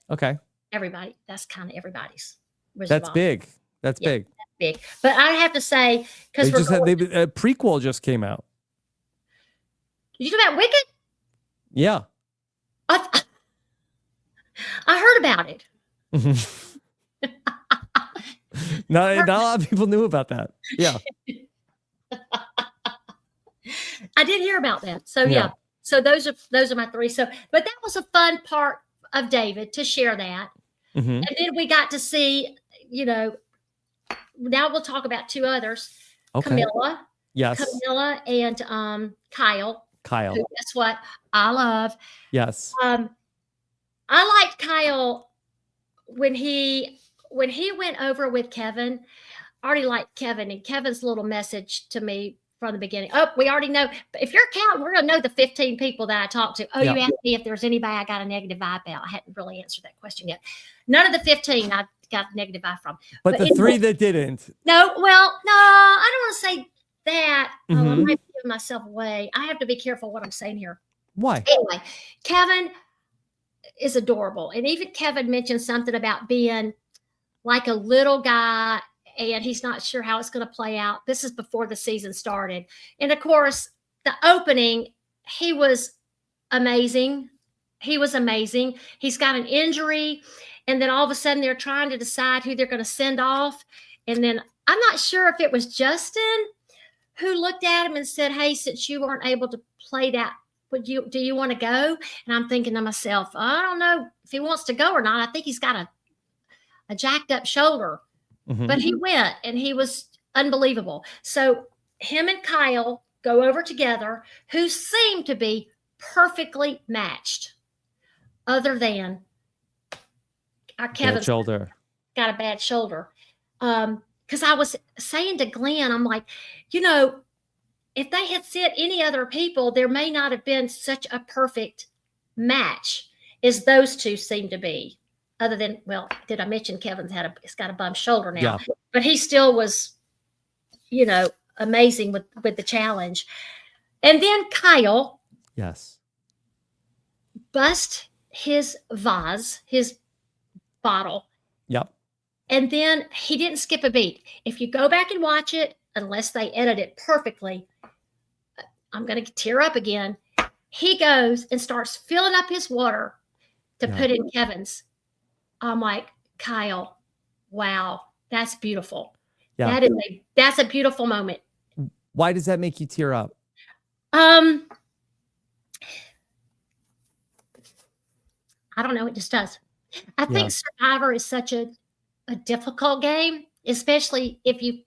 everybody, that's kind of everybody's. That's big. That's big. That's big. But I have to say, because a prequel just came out. Did you know about Wicked? Yeah. I heard about it. Not a lot of people knew about that. Yeah. I did hear about that. So so those are my three. So, but that was a fun part of David to share that. And then we got to see, now we'll talk about two others. Okay. Camilla. Yes. Camilla and Kyle. Kyle. Who, guess what? I love. Yes. I liked Kyle when he went over with Kevin. I already liked Kevin, and Kevin's little message to me from the beginning. Oh, we already know. If you're counting, we're going to know the 15 people that I talked to. Oh, you asked me if there's anybody I got a negative vibe about. I hadn't really answered that question yet. None of the 15 I got a negative vibe from. But the three that didn't. No, well, no, I don't want to say that. I might be giving myself away. I have to be careful what I'm saying here. Why? Anyway, Kevin is adorable. And even Kevin mentioned something about being like a little guy and he's not sure how it's going to play out. This is before the season started. And of course, the opening, he was amazing. He's got an injury. And then all of a sudden they're trying to decide who they're going to send off. And then I'm not sure if it was Justin who looked at him and said, hey, since you weren't able to play that, do you want to go? And I'm thinking to myself, I don't know if he wants to go or not. I think he's got a jacked up shoulder, but he went and he was unbelievable. So him and Kyle go over together, who seem to be perfectly matched, other than our Kevin's shoulder got a bad shoulder. Because I was saying to Glenn, I'm like, if they had sent any other people, there may not have been such a perfect match as those two seem to be. Other than, well, did I mention Kevin's got a bum shoulder now? Yeah. But he still was, amazing with the challenge. And then Kyle, bust his vase, his bottle. Yep. And then he didn't skip a beat. If you go back and watch it, unless they edit it perfectly, I'm going to tear up again. he goes and starts filling up his water to put in Kevin's. I'm like, Kyle, wow, that's beautiful. Yeah. That's a beautiful moment. Why does that make you tear up? I don't know. It just does. I think Survivor is such a difficult game, especially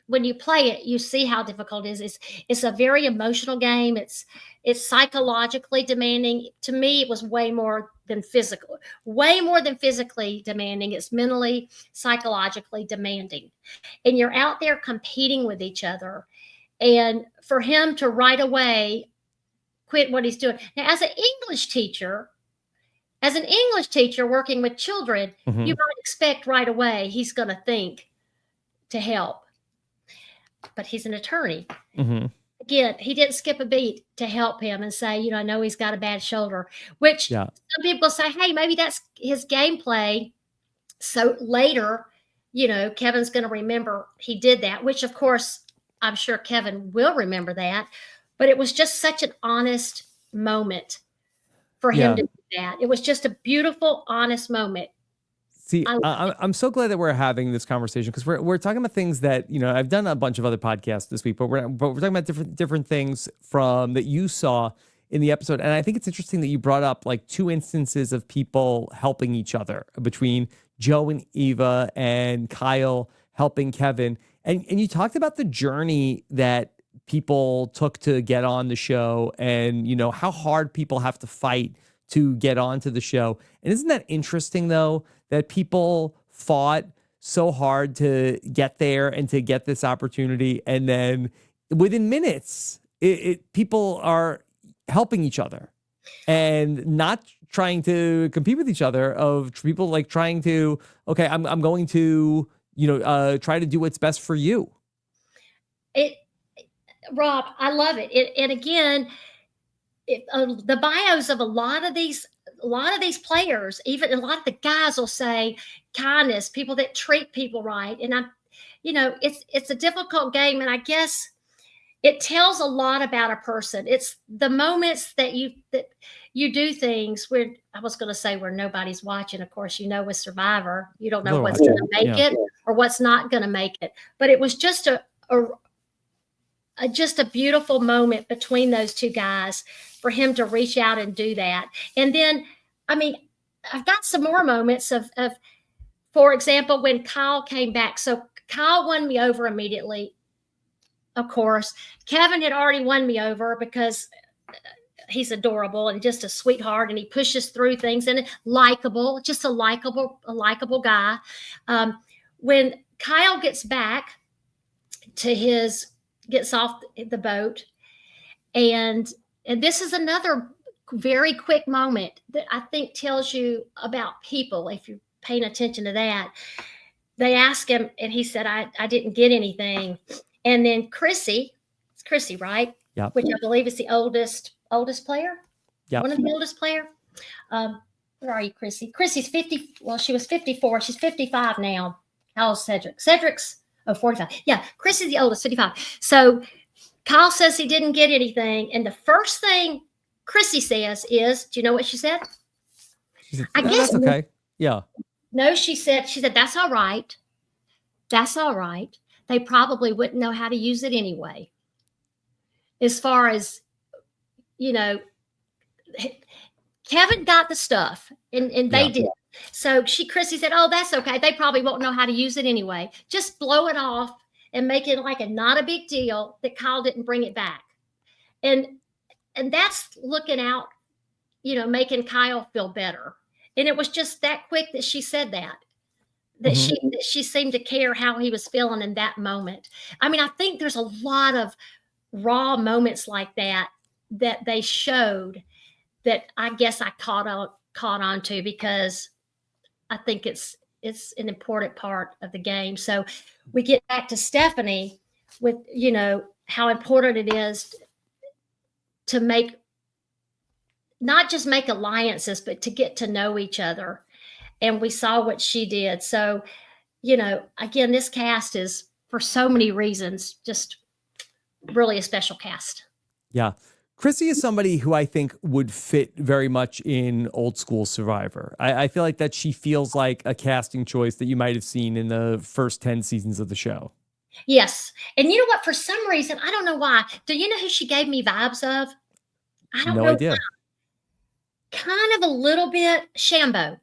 when you play it, you see how difficult it is. It's a very emotional game. It's psychologically demanding. To me, it was way more than physically demanding. It's mentally, psychologically demanding. And you're out there competing with each other. And for him to right away quit what he's doing. Now, as an English teacher working with children, you might expect right away he's going to think to help. But he's an attorney. Again, he didn't skip a beat to help him and say, I know he's got a bad shoulder, which some people say, hey, maybe that's his gameplay. So later, Kevin's going to remember he did that, which of course, I'm sure Kevin will remember that. But it was just such an honest moment for him to do that. It was just a beautiful, honest moment. See, I'm so glad that we're having this conversation, because we're talking about things that, I've done a bunch of other podcasts this week, but we're talking about different things from that you saw in the episode. And I think it's interesting that you brought up like two instances of people helping each other, between Joe and Eva and Kyle helping Kevin. And you talked about the journey that people took to get on the show, and how hard people have to fight to get onto the show. And isn't that interesting, though, that people fought so hard to get there and to get this opportunity, and then within minutes people are helping each other and not trying to compete with each other, of people like trying to, okay, I'm going to try to do what's best for you. Rob, I love it. And again, the bios of a lot of these players, even a lot of the guys, will say kindness, people that treat people right. And it's a difficult game, and I guess it tells a lot about a person. It's the moments that you do things where, I was going to say, where nobody's watching. Of course, with Survivor, you don't know what's going to make it or what's not going to make it. But it was just a beautiful moment between those two guys for him to reach out and do that. And then, I've got some more moments of, for example, when Kyle came back. So Kyle won me over immediately. Of course, Kevin had already won me over because he's adorable and just a sweetheart, and he pushes through things, and likable, just a likable guy. When Kyle gets back to gets off the boat, and this is another very quick moment that I think tells you about people, if you're paying attention to that. They asked him, and he said, I didn't get anything. And then Chrissy, it's Chrissy, right? Yeah. Which I believe is the oldest player. Yeah. One of the oldest player. Where are you, Chrissy? Chrissy's 50. Well, she was 54. She's 55 now. How old is Cedric? Cedric's 45. Yeah, Chrissy's the oldest, 55. So Kyle says he didn't get anything. And the first thing Chrissy says is, do you know what she said? She said, I guess that's okay. Yeah. No, she said, that's all right. That's all right. They probably wouldn't know how to use it anyway. As far as, Kevin got the stuff, and they did. So Chrissy said, oh, that's okay. They probably won't know how to use it anyway. Just blow it off and make it like not a big deal that Kyle didn't bring it back. And that's looking out, making Kyle feel better. And it was just that quick that she said that she seemed to care how he was feeling in that moment. I think there's a lot of raw moments like that they showed that I guess I caught on to, because I think it's an important part of the game. So we get back to Stephanie with, how important it is to not just make alliances, but to get to know each other. And we saw what she did. So, again, this cast is, for so many reasons, just really a special cast. Yeah. Chrissy is somebody who I think would fit very much in old school Survivor. I feel like that she feels like a casting choice that you might have seen in the first 10 seasons of the show. Yes. And you know what? For some reason, I don't know why. Do you know who she gave me vibes of? I don't No know. idea. Kind of a little bit Shambo.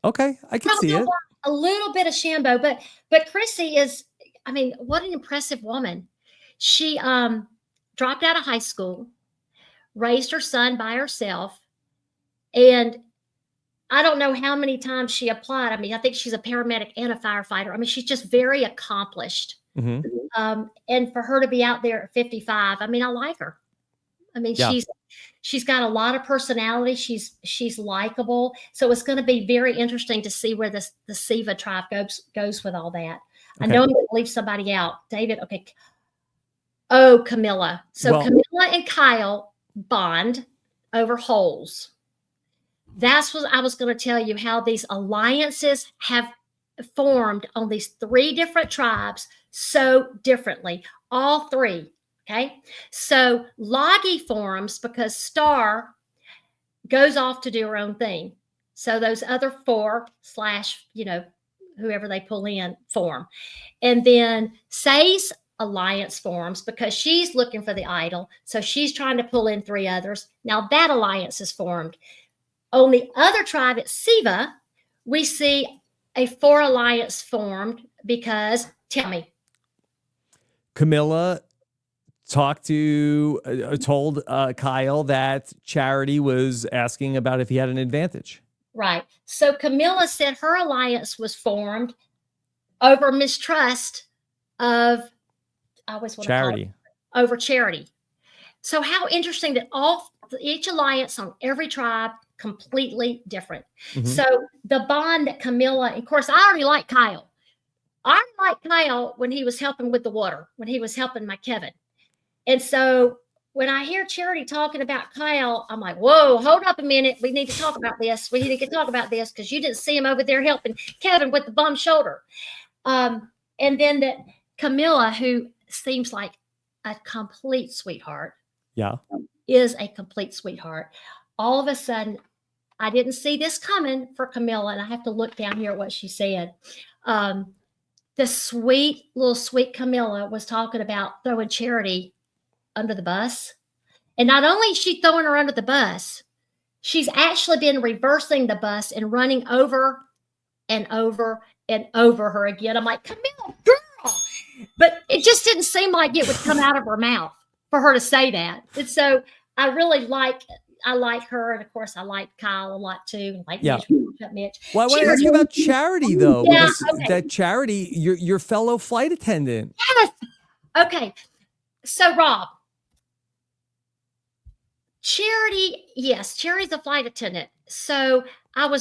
Okay, I can see it. A little bit of Shambo, but Chrissy is, I mean, what an impressive woman. She dropped out of high school, raised her son by herself, and I don't know how many times she applied. I mean, I think she's a paramedic and a firefighter. I mean, she's just very accomplished. And for her to be out there at 55, I mean, I like her. I mean, she's got a lot of personality. She's likable. So it's going to be very interesting to see where the Siva tribe goes with all that. I know I'm going to leave somebody out. David, okay. Oh, Camilla. So Camilla and Kyle bond over holes. That's what I was going to tell you, how these alliances have formed on these 3 different tribes so differently. All 3. Okay. So Loggy forms because Star goes off to do her own thing. So those other 4 / whoever they pull in form. And then Say's alliance forms because she's looking for the idol. So she's trying to pull in 3 others. Now that alliance is formed. On the other tribe at Siva, we see a 4 alliance formed because, tell me. Camilla told Kyle that Charity was asking about if he had an advantage. Right. So Camilla said her alliance was formed over mistrust of, I always want Charity. to call it, over Charity. So how interesting that each alliance on every tribe completely different. So the bond that Camilla, of course, I already like Kyle. I liked Kyle when he was helping with the water, when he was helping my Kevin. And so when I hear Charity talking about Kyle, I'm like, whoa, hold up a minute. We need to talk about this. We need to talk about this because you didn't see him over there helping Kevin with the bum shoulder. And then that Camilla, who seems like a complete sweetheart, is a complete sweetheart. All of a sudden, I didn't see this coming for Camilla, and I have to look down here at what she said. The sweet Camilla was talking about throwing Charity under the bus. And not only is she throwing her under the bus, she's actually been reversing the bus and running over and over and over her again. I'm like, Camilla, girl. But it just didn't seem like it would come out of her mouth for her to say that. And so I really like her. And of course, I like Kyle a lot too. Like Mitch. Well, I want to ask you about Charity, though. Because that Charity, your fellow flight attendant. Yes. Okay. So, Rob, Charity, yes, Charity's a flight attendant. So I'm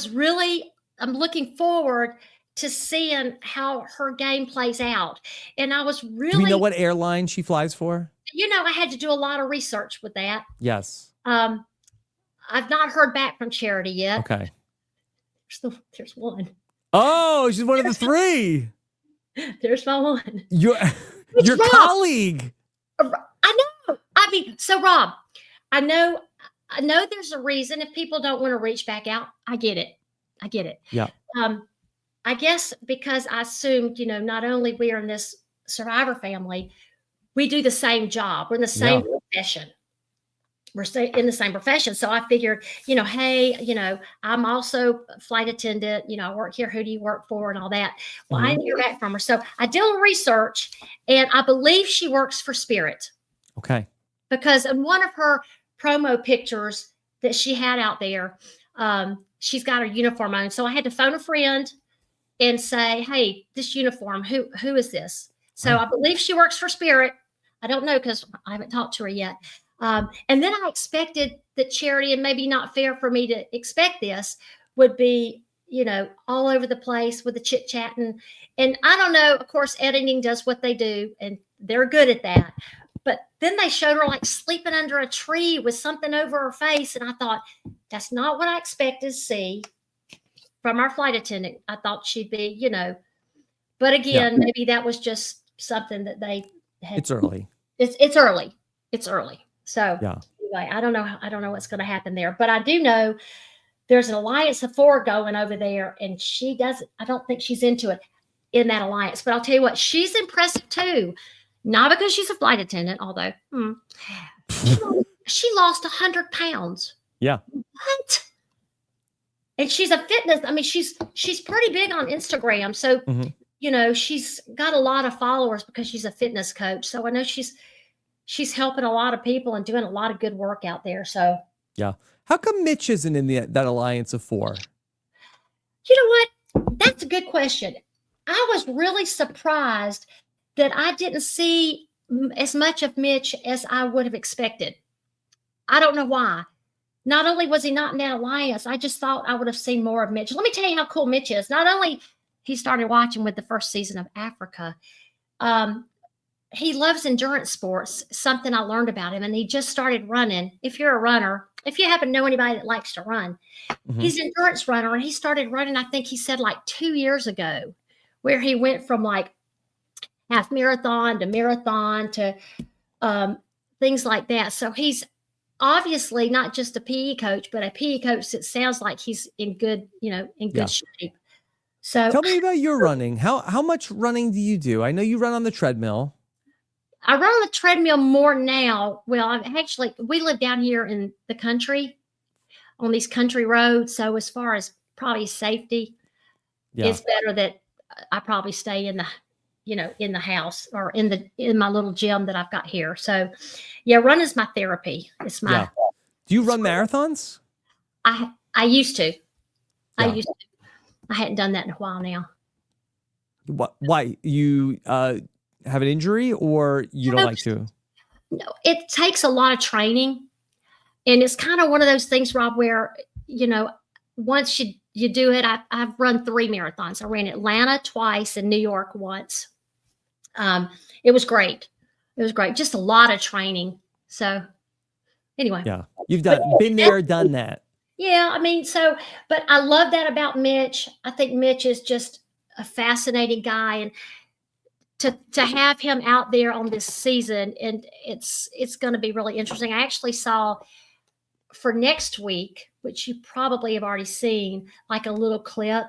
looking forward to seeing how her game plays out. And I was really. Do we know what airline she flies for? I had to do a lot of research with that. Yes. I've not heard back from Charity yet. Okay. There's one. Oh, she's one of the 3. There's my one. Your colleague. I know. I mean, so Rob, I know there's a reason if people don't want to reach back out. I get it. Yeah. I guess because I assumed, not only we are in this Survivor family, we do the same job. We're in the same profession. We're in the same profession. So I figured, hey, I'm also a flight attendant, I work here. Who do you work for and all that? Well, I didn't hear back from her. So I did a little research and I believe she works for Spirit. Okay. Because in one of her promo pictures that she had out there, she's got her uniform on. So I had to phone a friend and say, hey, this uniform, who is this? So I believe she works for Spirit. I don't know because I haven't talked to her yet. And then I expected that Charity, and maybe not fair for me to expect this, would be, all over the place with the chit chatting. And I don't know, of course, editing does what they do and they're good at that. But then they showed her like sleeping under a tree with something over her face. And I thought, that's not what I expected to see from our flight attendant. I thought she'd be, but again, maybe that was just something that they had. It's early. It's early. It's early. So Yeah. anyway, I don't know what's going to happen there, but I do know there's an alliance of 4 going over there, and I don't think she's into it in that alliance. But I'll tell you what, she's impressive too. Not because she's a flight attendant, although she lost 100 pounds. Yeah. What? And she's a fitness. I mean, she's pretty big on Instagram. So, she's got a lot of followers because she's a fitness coach. So I know she's helping a lot of people and doing a lot of good work out there. So yeah. How come Mitch isn't in that alliance of 4? you know what? That's a good question. I was really surprised that I didn't see as much of Mitch as I would have expected. I don't know why. Not only was he not in that alliance, I just thought I would have seen more of Mitch. Let me tell you how cool Mitch is. Not only he started watching with the first season of Africa, he loves endurance sports, something I learned about him, and he just started running. If you're a runner, if you happen to know anybody that likes to run, he's an endurance runner, and he started running, I think he said like 2 years ago, where he went from like half marathon to things like that. So he's obviously not just a PE coach, but a PE coach that sounds like he's in good shape. So tell me about your running. How much running do you do? I know you run on the treadmill. I run on the treadmill more now. Well, we live down here in the country on these country roads. So as far as probably safety, it's better that I probably stay in the house or in my little gym that I've got here. So yeah, run is my therapy. It's my, Do you run marathons? I used to, I hadn't done that in a while now. Why? You have an injury or you don't like to? No, it takes a lot of training. And it's kind of one of those things, Rob, where, once you do it, I've run 3 marathons. I ran Atlanta twice and New York once. It was great. It was great. Just a lot of training. So anyway. Yeah. You've been there, done that. Yeah. I mean, but I love that about Mitch. I think Mitch is just a fascinating guy. And to have him out there on this season, and it's going to be really interesting. I actually saw for next week, which you probably have already seen, like a little clip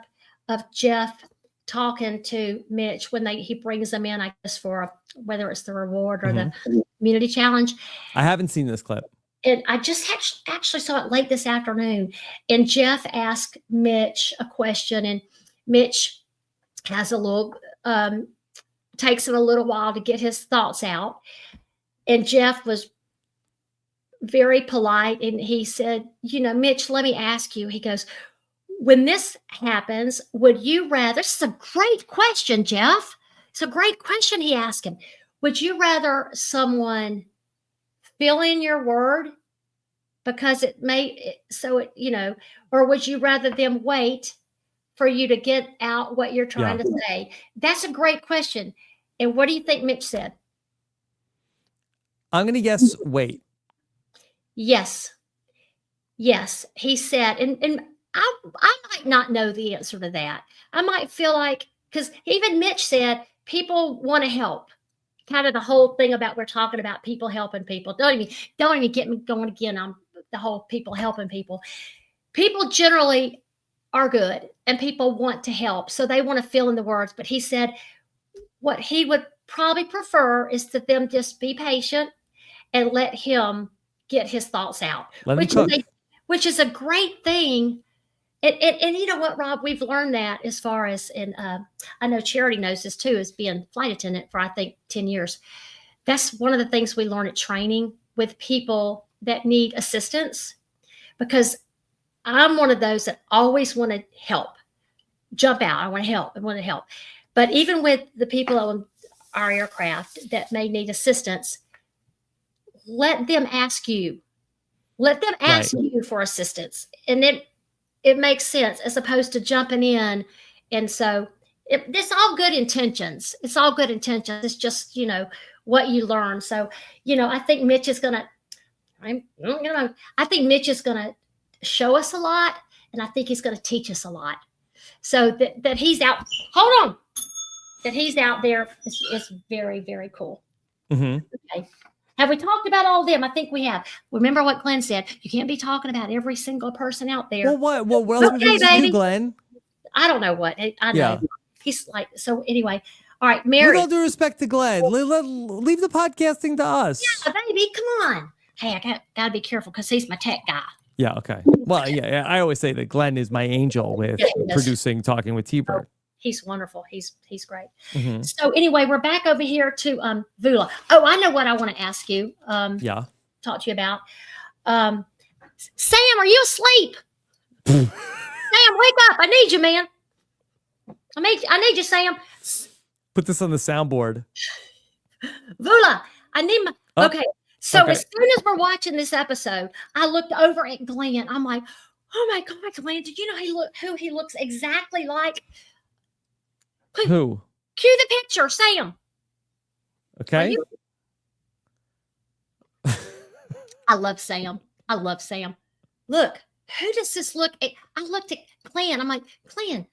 of Jeff talking to Mitch when he brings them in, I guess, for whether it's the reward or the community challenge. I haven't seen this clip. And I just actually saw it late this afternoon. And Jeff asked Mitch a question, and Mitch has takes him a little while to get his thoughts out. And Jeff was very polite, and he said, Mitch, let me ask you. He goes, when this happens, would you rather, this is a great question, Jeff. It's a great question he asked him. Would you rather someone fill in your word because or would you rather them wait for you to get out what you're trying to say? That's a great question. And what do you think Mitch said? I'm going to guess wait. Yes. He said, and I might not know the answer to that. I might feel like, because even Mitch said people want to help. Kind of the whole thing about we're talking about people helping people. Don't even get me going again on the whole people helping people. People generally are good and people want to help. So they want to fill in the words. But he said what he would probably prefer is that them just be patient and let him get his thoughts out, which is a great thing. And you know what, Rob, we've learned that as far as, and I know Charity knows this too, as being flight attendant for, I think, 10 years. That's one of the things we learn at training with people that need assistance, because I'm one of those that always want to help, jump out. I want to help. But even with the people on our aircraft that may need assistance, let them ask you. Let them ask you for assistance. And it makes sense as opposed to jumping in. And so it's all good intentions. It's just, what you learn. So, I think Mitch is going to show us a lot. And I think he's going to teach us a lot. So that he's out. Hold on. That he's out there is very, very cool. Mm-hmm. Okay. Have we talked about all of them? I think we have. Remember what Glenn said. You can't be talking about every single person out there. Well, what else would you do, Glenn? I don't know what. I know. Yeah. He's like, so anyway. All right, Mary. With all due respect to Glenn, leave the podcasting to us. Yeah, baby, come on. Hey, I gotta be careful because he's my tech guy. Yeah, okay. Well, yeah, I always say that Glenn is my angel with producing Talking with T-Bird. Oh, he's wonderful. He's great. Mm-hmm. So anyway, we're back over here to Vula. Oh, I know what I want to ask you. Yeah. Talk to you about. Sam, are you asleep? Sam, wake up. I need you, man. I need you, Sam. Put this on the soundboard. Vula, I need my okay. So as soon as we're watching this episode, I looked over at Glenn. I'm like, oh my God, Glenn, did you know who he looks exactly like? Who? Cue the picture, Sam. Okay. I love Sam. Look, who does this look? I looked at Glenn. I'm like, Glenn,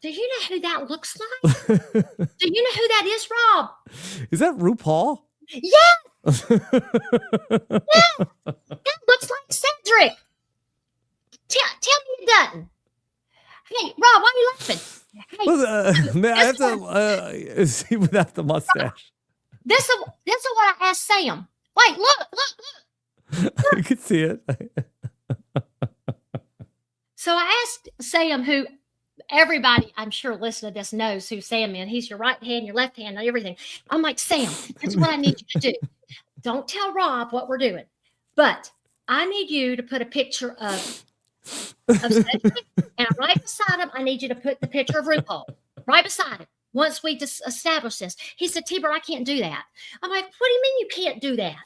do you know who that looks like? Do you know who that is, Rob? Is that RuPaul? Yeah. Yeah. That looks like Cedric. Tell me it doesn't. Hey, Rob, why are you laughing? Hey, man, I have to see without the mustache. This is what I asked Sam. Wait, look. I could see it. So I asked Sam, who everybody I'm sure listening to this knows who Sam is. He's your right hand, your left hand, and everything. I'm like, Sam, this is what I need you to do. Don't tell Rob what we're doing, but I need you to put a picture of Cedric, and right beside him, I need you to put the picture of RuPaul right beside him. Once we just establish this, he said, T-Bird, I can't do that. I'm like, what do you mean you can't do that?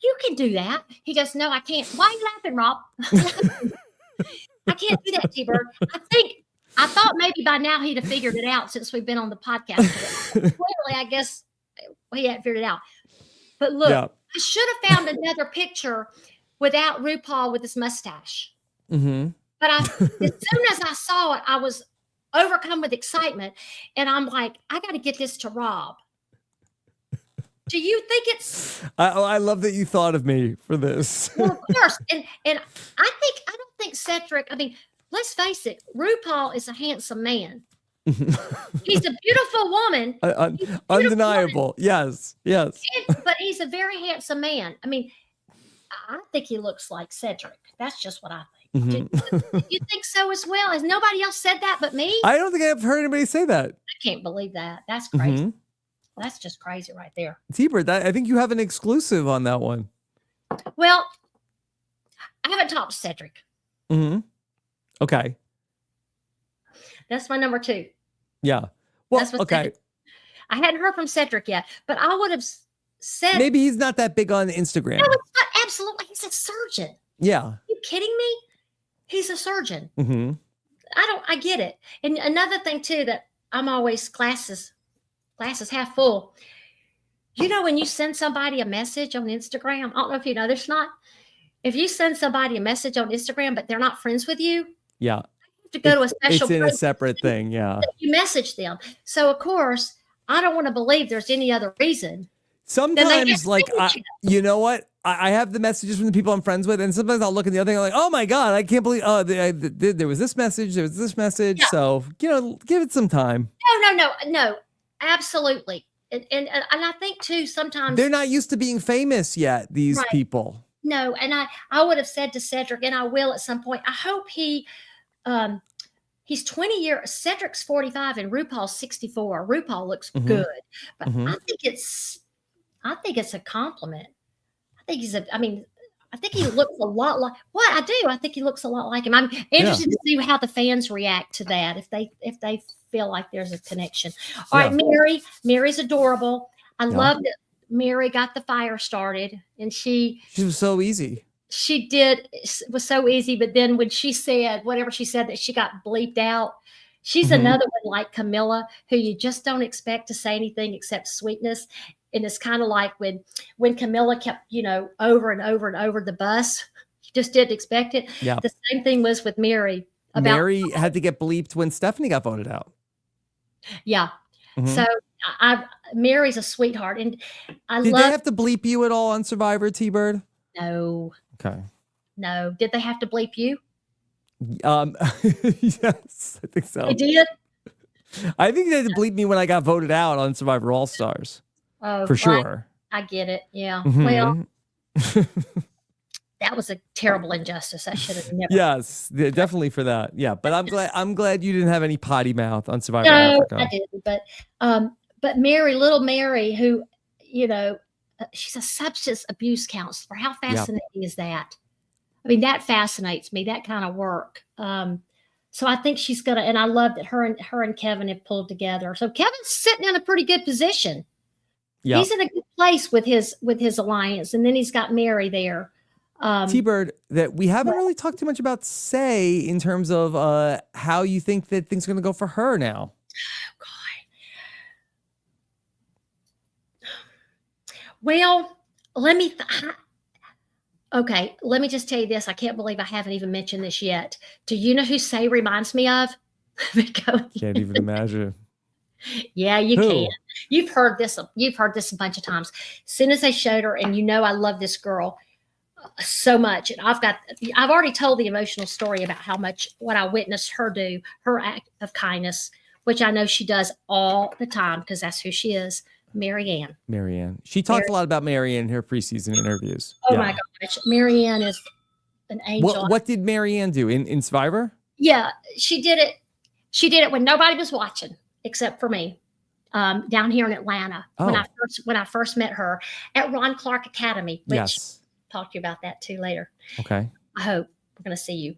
You can do that. He goes, no, I can't. Why are you laughing, Rob? I can't do that, T-Bird. I thought maybe by now he'd have figured it out since we've been on the podcast. Clearly, I guess he hadn't figured it out. But look, yeah. I should have found another picture without RuPaul with his mustache. Mm-hmm. But as soon as I saw it, I was overcome with excitement. And I'm like, I got to get this to Rob. Do you think it's... I love that you thought of me for this. Well, of course. And I don't think Cedric, I mean, let's face it, RuPaul is a handsome man. He's a beautiful woman. Undeniable. Woman. Yes. But he's a very handsome man. I mean, I think he looks like Cedric. That's just what I think. Mm-hmm. Do you think so as well? Has nobody else said that but me? I don't think I've heard anybody say that. I can't believe that. That's crazy. Mm-hmm. That's just crazy right there. T-Bird, I think you have an exclusive on that one. Well, I haven't talked to Cedric. Mm-hmm. Okay. That's my number 2. Yeah. Well, okay. Cedric. I hadn't heard from Cedric yet, but I would have said... Maybe he's not that big on Instagram. No, it's not. Absolutely. He's a surgeon. Yeah. Are you kidding me? He's a surgeon. Mm-hmm. I get it. And another thing, too, that I'm always glasses half full. You know, when you send somebody a message on Instagram, I don't know if you know this or not. If you send somebody a message on Instagram, but they're not friends with you, yeah, to go to a special. It's in a separate thing, yeah. You message them, so of course I don't want to believe there's any other reason. Sometimes, like, you know what? I have the messages from the people I'm friends with, and sometimes I'll look at the other thing, I'm like, oh my God, I can't believe. Oh, there was this message. There was this message. Yeah. So give it some time. No, absolutely. And I think too sometimes they're not used to being famous yet. These people. No, and I would have said to Cedric, and I will at some point. I hope he's 20 years. Cedric's 45 and RuPaul's 64. RuPaul looks good, but I think it's a compliment. I think he looks a lot like what I do. I think he looks a lot like him. I'm interested to see how the fans react to that. If they feel like there's a connection. All right, Mary's adorable. I love that Mary got the fire started, and she was so easy. She did. It was so easy. But then when she said whatever she said that she got bleeped out, she's another one like Camilla, who you just don't expect to say anything except sweetness. And it's kind of like when Camilla kept, over and over and over the bus, you just didn't expect it. Yeah. The same thing was with Mary. Mary had to get bleeped when Stephanie got voted out. Yeah. Mm-hmm. So Mary's a sweetheart, and I Did love. they have to bleep you at all on Survivor, T-Bird? No. Okay. No. Did they have to bleep you? Yes, I think so. They did. I think they had to bleep me when I got voted out on Survivor All Stars. Oh, For sure. I get it. Yeah. Mm-hmm. Well, that was a terrible injustice. I should have never. Yes, definitely for that. Yeah, but I'm glad you didn't have any potty mouth on Survivor No, Africa. I didn't. But Mary, little Mary, who, she's a substance abuse counselor. How fascinating is that? I mean, that fascinates me. That kind of work. So I think she's gonna, and I love that her and Kevin have pulled together. So Kevin's sitting in a pretty good position. Yeah, he's in a good place with his alliance, and then he's got Mary there. T-Bird, that we haven't really talked too much about Say in terms of how you think that things are going to go for her now. Well, let me just tell you this. I can't believe I haven't even mentioned this yet. Do you know who Say reminds me of? Can't even imagine. Yeah, you can. You've heard this a bunch of times. As soon as they showed her, and I love this girl so much, and I've already told the emotional story about how much what I witnessed her do, her act of kindness, which I know she does all the time because that's who she is. Marianne. She talked a lot about Marianne in her preseason interviews. Oh my gosh, Marianne is an angel. What did Marianne do in Survivor? Yeah, she did it. She did it when nobody was watching except for me, down here in Atlanta. Oh. When I first met her at Ron Clark Academy, which Yes. I'll talk to you about that too later. Okay. I hope we're going to see you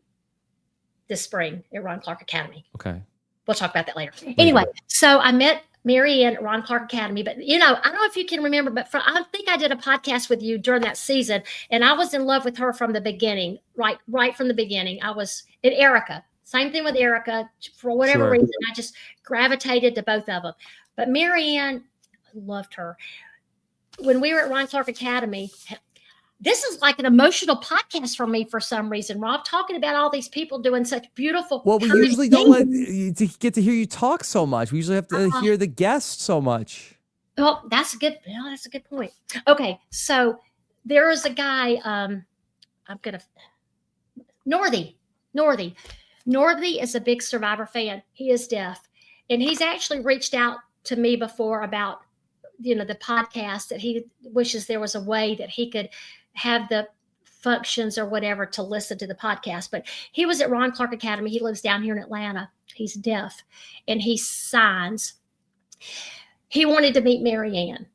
this spring at Ron Clark Academy. Okay. We'll talk about that later. Anyway, so I met Marianne at Ron Clark Academy, but I don't know if you can remember, but I think I did a podcast with you during that season, and I was in love with her from the beginning, right from the beginning. I was at Erica. Same thing with Erica. For whatever reason, I just gravitated to both of them. But Marianne, I loved her. When we were at Ron Clark Academy, this is like an emotional podcast for me for some reason, Rob, talking about all these people doing such beautiful. Well, we usually don't get to hear you talk so much. We usually have to hear the guests so much. Well, that's a good point. Okay, so there is a guy. Northy. Northy is a big Survivor fan. He is deaf, and he's actually reached out to me before about the podcast, that he wishes there was a way that he could have the functions or whatever to listen to the podcast. But he was at Ron Clark Academy. He lives down here in Atlanta. He's deaf and he signs. He wanted to meet Marianne.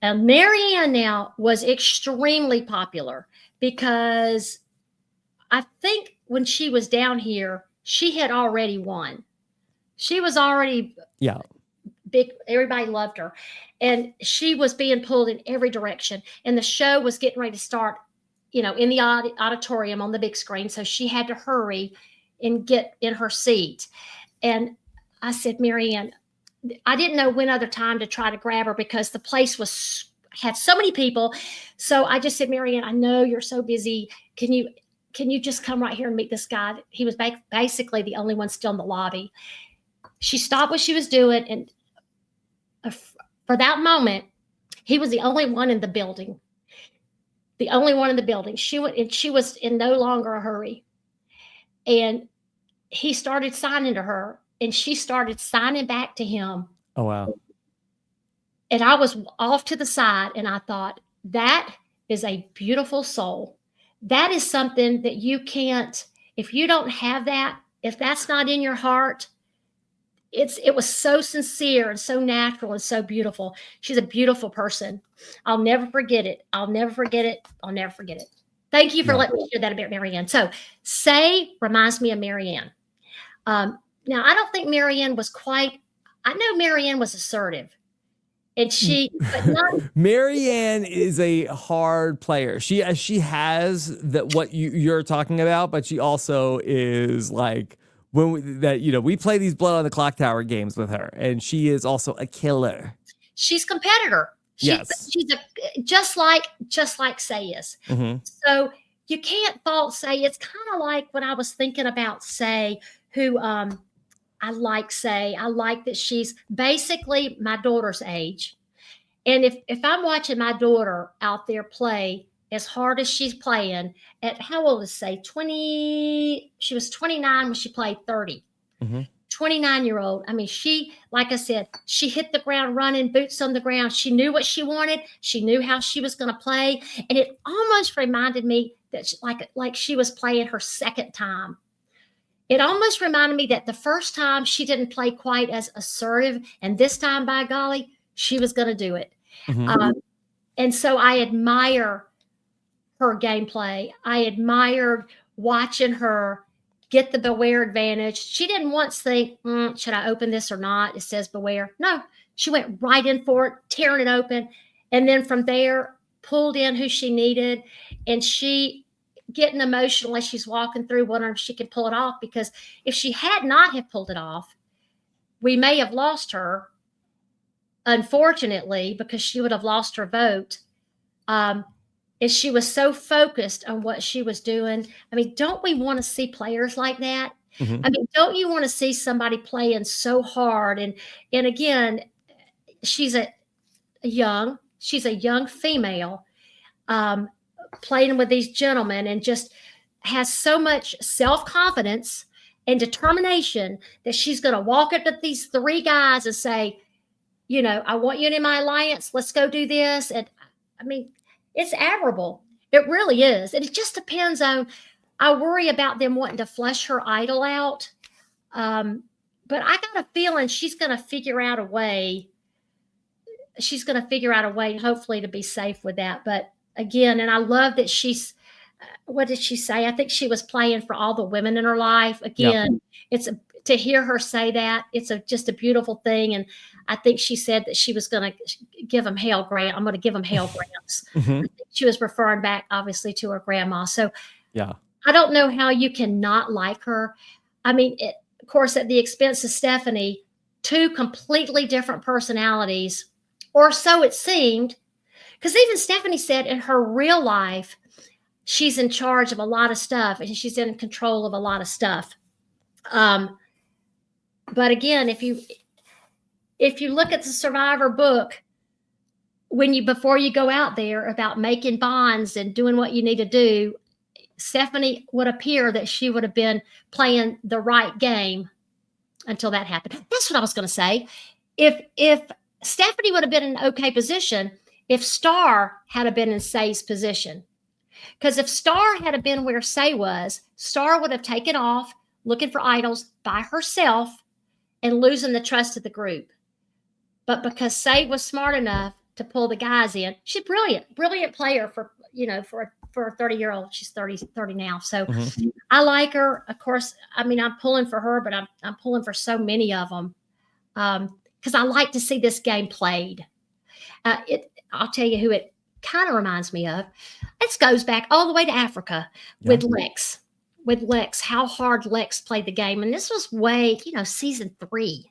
And Marianne now was extremely popular because I think when she was down here, she had already won. She was already big. Everybody loved her. And she was being pulled in every direction. And the show was getting ready to start, in the auditorium on the big screen. So she had to hurry and get in her seat. And I said, Marianne, I didn't know when other time to try to grab her because the place had so many people. So I just said, Marianne, I know you're so busy. Can you just come right here and meet this guy? He was basically the only one still in the lobby. She stopped what she was doing, and for that moment, he was the only one in the building. She was in no longer a hurry. And he started signing to her, and she started signing back to him. Oh, wow. And I was off to the side, and I thought, that is a beautiful soul. That is something that you can't, if you don't have that, if that's not in your heart, it was so sincere and so natural and so beautiful. She's a beautiful person. I'll never forget it. Thank you for letting me share that about Marianne. So Say reminds me of Marianne. Now, I don't think Marianne was I know Marianne was assertive. And but not. Marianne is a hard player. She has what you're talking about, but she also is like, we play these blood on the clock tower games with her, and she is also a killer. She's a competitor. She's just like Say is. Mm-hmm. So you can't fault Say. It's kind of like when I was thinking about Say, who I like Say. I like that she's basically my daughter's age. And if I'm watching my daughter out there play as hard as she's playing, at how old is Say? 20, she was 29 when she played 30. 29-year-old. I mean, she, like I said, she hit the ground running, boots on the ground. She knew what she wanted. She knew how she was going to play. And it almost reminded me that like she was playing her second time. It almost reminded me that the first time she didn't play quite as assertive. And this time, by golly, she was going to do it. And so I admire her gameplay. I admired watching her get the beware advantage. She didn't once think, should I open this or not? It says beware. No, she went right in for it, tearing it open. And then from there, pulled in who she needed. And she getting emotional as she's walking through, wondering if she could pull it off. Because if she had not have pulled it off, we may have lost her, unfortunately, because she would have lost her vote. And she was so focused on what she was doing. I mean, don't we want to see players like that? I mean, don't you want to see somebody playing so hard? And again, she's a young female playing with these gentlemen, and just has so much self-confidence and determination that she's going to walk up to these three guys and say, you know, I want you in my alliance. Let's go do this. And I mean, it's admirable. It really is. And it just depends on, I worry about them wanting to flush her idol out. But I got a feeling she's going to figure out a way. She's going to figure out a way, hopefully, to be safe with that. But again, and I love that she's, what did she say? I think she was playing for all the women in her life. Again, it's to hear her say that, it's just a beautiful thing. And I think she said that she was going to give them Hale Grant. I'm going to give them Hale Grants. I think she was referring back, obviously, to her grandma. So I don't know how you can not like her. I mean, of course, at the expense of Stephanie, two completely different personalities, or so it seemed. Because even Stephanie said in her real life, she's in charge of a lot of stuff and she's in control of a lot of stuff. But again, if you look at the Survivor book, before you go out there about making bonds and doing what you need to do, Stephanie would appear that she would have been playing the right game until that happened. That's what I was going to say. If Stephanie would have been in an okay position, if Star had been in Say's position, because if Star had been where Say was, Star would have taken off looking for idols by herself and losing the trust of the group. But because Say was smart enough to pull the guys in, she's brilliant player for a 30-year-old. She's 30 now. So I like her. Of course, I mean, I'm pulling for her, but I'm pulling for so many of them because I like to see this game played. I'll tell you who it kind of reminds me of. It goes back all the way to Africa with Lex. With Lex, how hard Lex played the game. And this was season 3.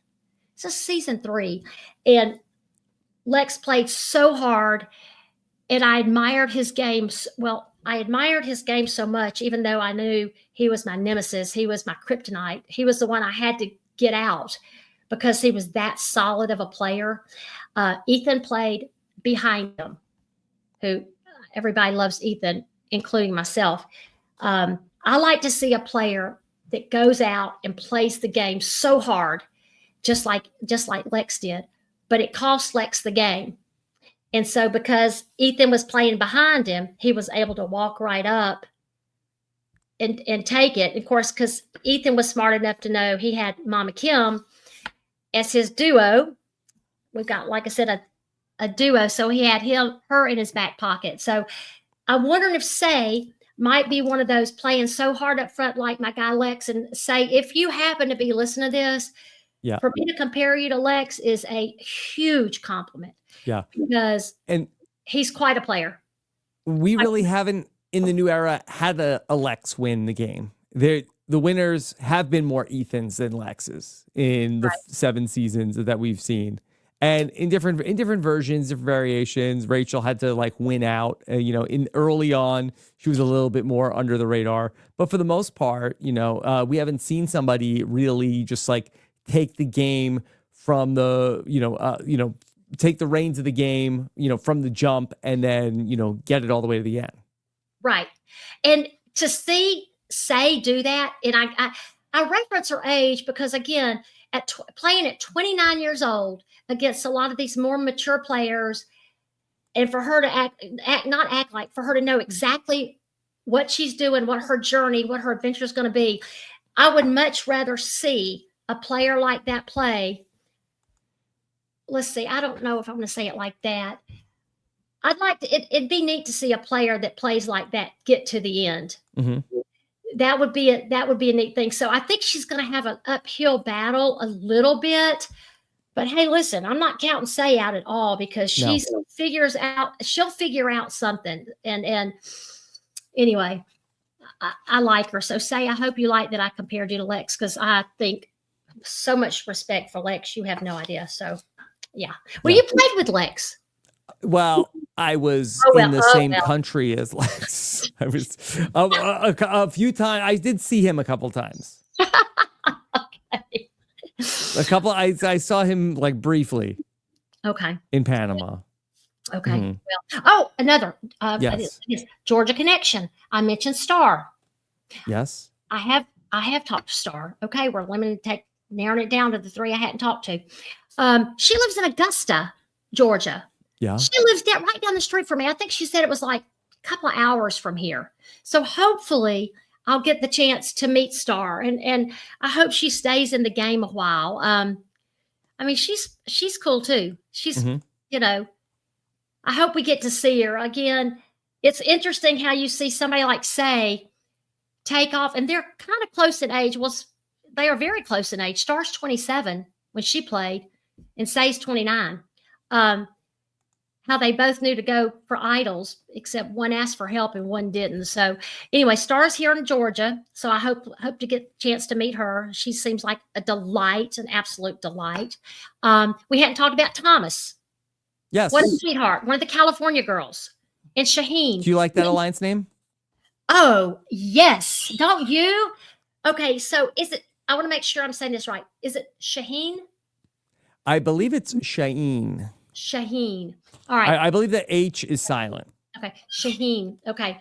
This is season 3. And Lex played so hard. And I admired his games. Well, I admired his game so much, even though I knew he was my nemesis. He was my kryptonite. He was the one I had to get out because he was that solid of a player. Ethan played behind him, who everybody loves Ethan, including myself. I like to see a player that goes out and plays the game so hard, just like Lex did, but it cost Lex the game. And so because Ethan was playing behind him, he was able to walk right up and take it. Of course, because Ethan was smart enough to know he had Mama Kim as his duo. We've got, like I said, a duo. So he had her in his back pocket. So I'm wondering if Say might be one of those playing so hard up front like my guy Lex. And Say, if you happen to be listening to this, for me to compare you to Lex is a huge compliment. Because he's quite a player. We really haven't, in the new era, had a Lex win the game. The winners have been more Ethans than Lexes in the 7 seasons that we've seen. And in different versions, different variations, Rachel had to win out. In early on, she was a little bit more under the radar. But for the most part, we haven't seen somebody really just take the game from the, take the reins of the game, from the jump, and then, get it all the way to the end. Right. And to see Say do that, and I reference her age because, again, playing at 29 years old against a lot of these more mature players, and for her to for her to know exactly what she's doing, what her journey, what her adventure is going to be, I would much rather see a player like that play. Let's see. I don't know if I'm going to say it like that. I'd like to. It'd be neat to see a player that plays like that get to the end. Mm-hmm. That would be a neat thing. So I think she's going to have an uphill battle a little bit. But hey, listen, I'm not counting Say out at all because she'll figure out something. And anyway, I like her. So Say, I hope you like that I compared you to Lex, because I think so much respect for Lex. You have no idea. So yeah. Well, you played with Lex. Well, I was in the same country as Lex. I was a few times. I did see him a couple times. Okay. A couple. I saw him like briefly. Okay. In Panama. Okay. Mm-hmm. Well, another. Yes. Georgia connection. I mentioned Star. Yes. I have talked to Star. Okay, we're limited to narrowing it down to the 3 I hadn't talked to. She lives in Augusta, Georgia. Yeah. She lives right down the street from me. I think she said it was like a couple of hours from here. So hopefully I'll get the chance to meet Star, and I hope she stays in the game a while. I mean, she's cool too. She's, I hope we get to see her again. It's interesting how you see somebody like Say take off, and they're kind of close in age. Well, they are very close in age. Star's 27 when she played, and Say's 29. How they both knew to go for idols, except one asked for help and one didn't. So anyway, Star's here in Georgia, so I hope to get a chance to meet her. She seems like a delight, an absolute delight. We hadn't talked about Thomas. Yes. What a sweetheart. One of the California girls. And Shaheen. Do you like that alliance name? Oh, yes. Don't you? Okay, so I want to make sure I'm saying this right. Is it Shaheen? I believe it's Shaheen. Shaheen. All right. I believe the H is silent. Okay. Shaheen. Okay.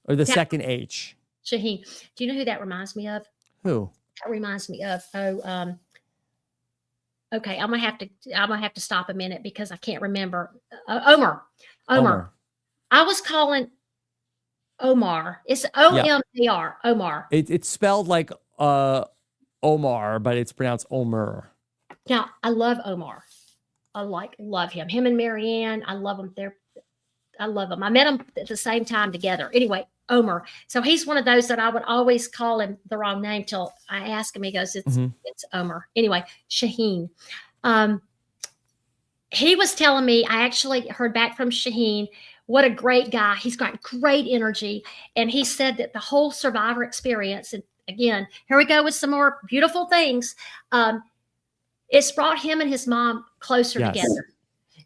Or the second H. Shaheen. Do you know who that reminds me of? Who? That reminds me of, okay, I'm gonna have to stop a minute because I can't remember. Omar. I was calling Omar. It's Omar. Omar. It's spelled like Omar, but it's pronounced Omer. Now, I love Omar. I love him. Him and Marianne, I love them. I love them. I met them at the same time together. Anyway, Omer. So he's one of those that I would always call him the wrong name till I ask him. He goes, it's Omer. Anyway, Shaheen. He was telling me, I actually heard back from Shaheen. What a great guy. He's got great energy. And he said that the whole Survivor experience, and again, here we go with some more beautiful things. It's brought him and his mom closer together.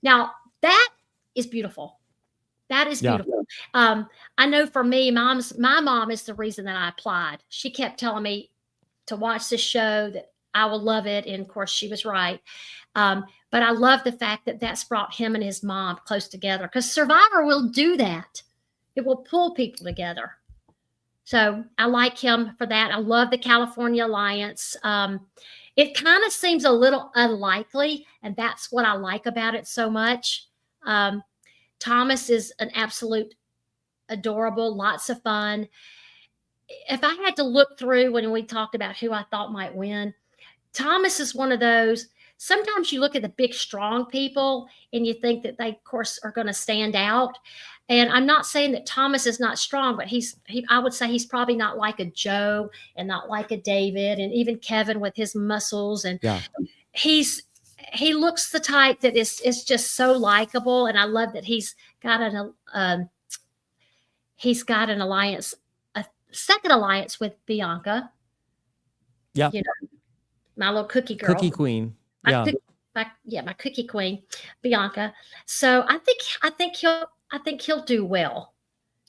Now, that is beautiful. That is beautiful. I know for me, my mom is the reason that I applied. She kept telling me to watch this show, that I will love it. And of course, she was right. But I love the fact that that's brought him and his mom close together, because Survivor will do that. It will pull people together. So I like him for that. I love the California Alliance. It kind of seems a little unlikely, and that's what I like about it so much. Thomas is an absolute adorable, lots of fun. If I had to look through when we talked about who I thought might win, Thomas is one of those. Sometimes you look at the big, strong people and you think that they, of course, are going to stand out. And I'm not saying that Thomas is not strong, but I would say he's probably not like a Joe and not like a David, and even Kevin with his muscles. And he looks the type that is just so likable. And I love that he's got an alliance, a second alliance with Bianca. Yeah. You know, my little cookie girl. Cookie queen. My cookie queen, Bianca. So I think he'll do well.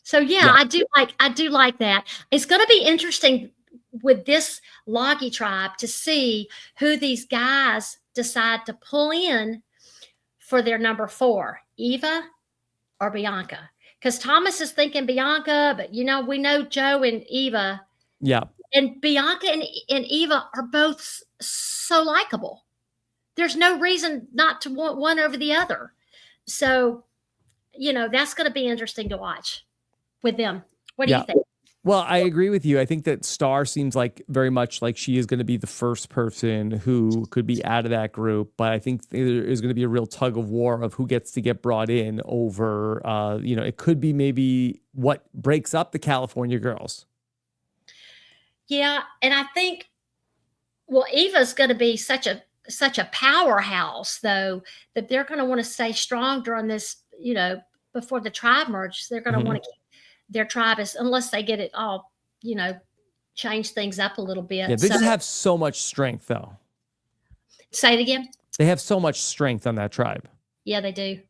So I do like that. It's going to be interesting with this Loggy tribe to see who these guys decide to pull in for their number 4, Eva or Bianca. Because Thomas is thinking Bianca, but we know Joe and Eva. Yeah. And Bianca and Eva are both so likable. There's no reason not to want one over the other. So, that's going to be interesting to watch with them. What do you think? Well, I agree with you. I think that Star seems like very much like she is going to be the first person who could be out of that group. But I think there is going to be a real tug of war of who gets to get brought in over, it could be maybe what breaks up the California girls. Yeah. And I think, Eva's going to be such a powerhouse, though, that they're going to want to stay strong during this, before the tribe merge. They're going to want to keep their tribe unless they get it all, change things up a little bit. Yeah, they just have so much strength, though. Say it again. They have so much strength on that tribe. Yeah, they do.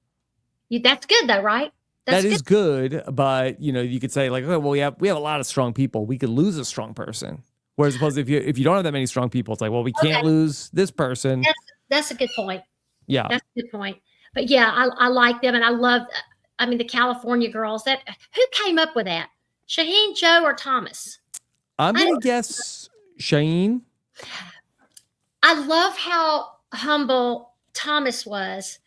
That's good, though, right? That is good, but you could say like, oh, well, we have a lot of strong people. We could lose a strong person. Whereas, suppose if you don't have that many strong people, it's like, well, we can't lose this person. That's a good point. Yeah, that's a good point. But yeah, I like them, and I love. I mean, the California girls. Who came up with that? Shaheen, Joe, or Thomas? I'm gonna guess Shaheen. I love how humble Thomas was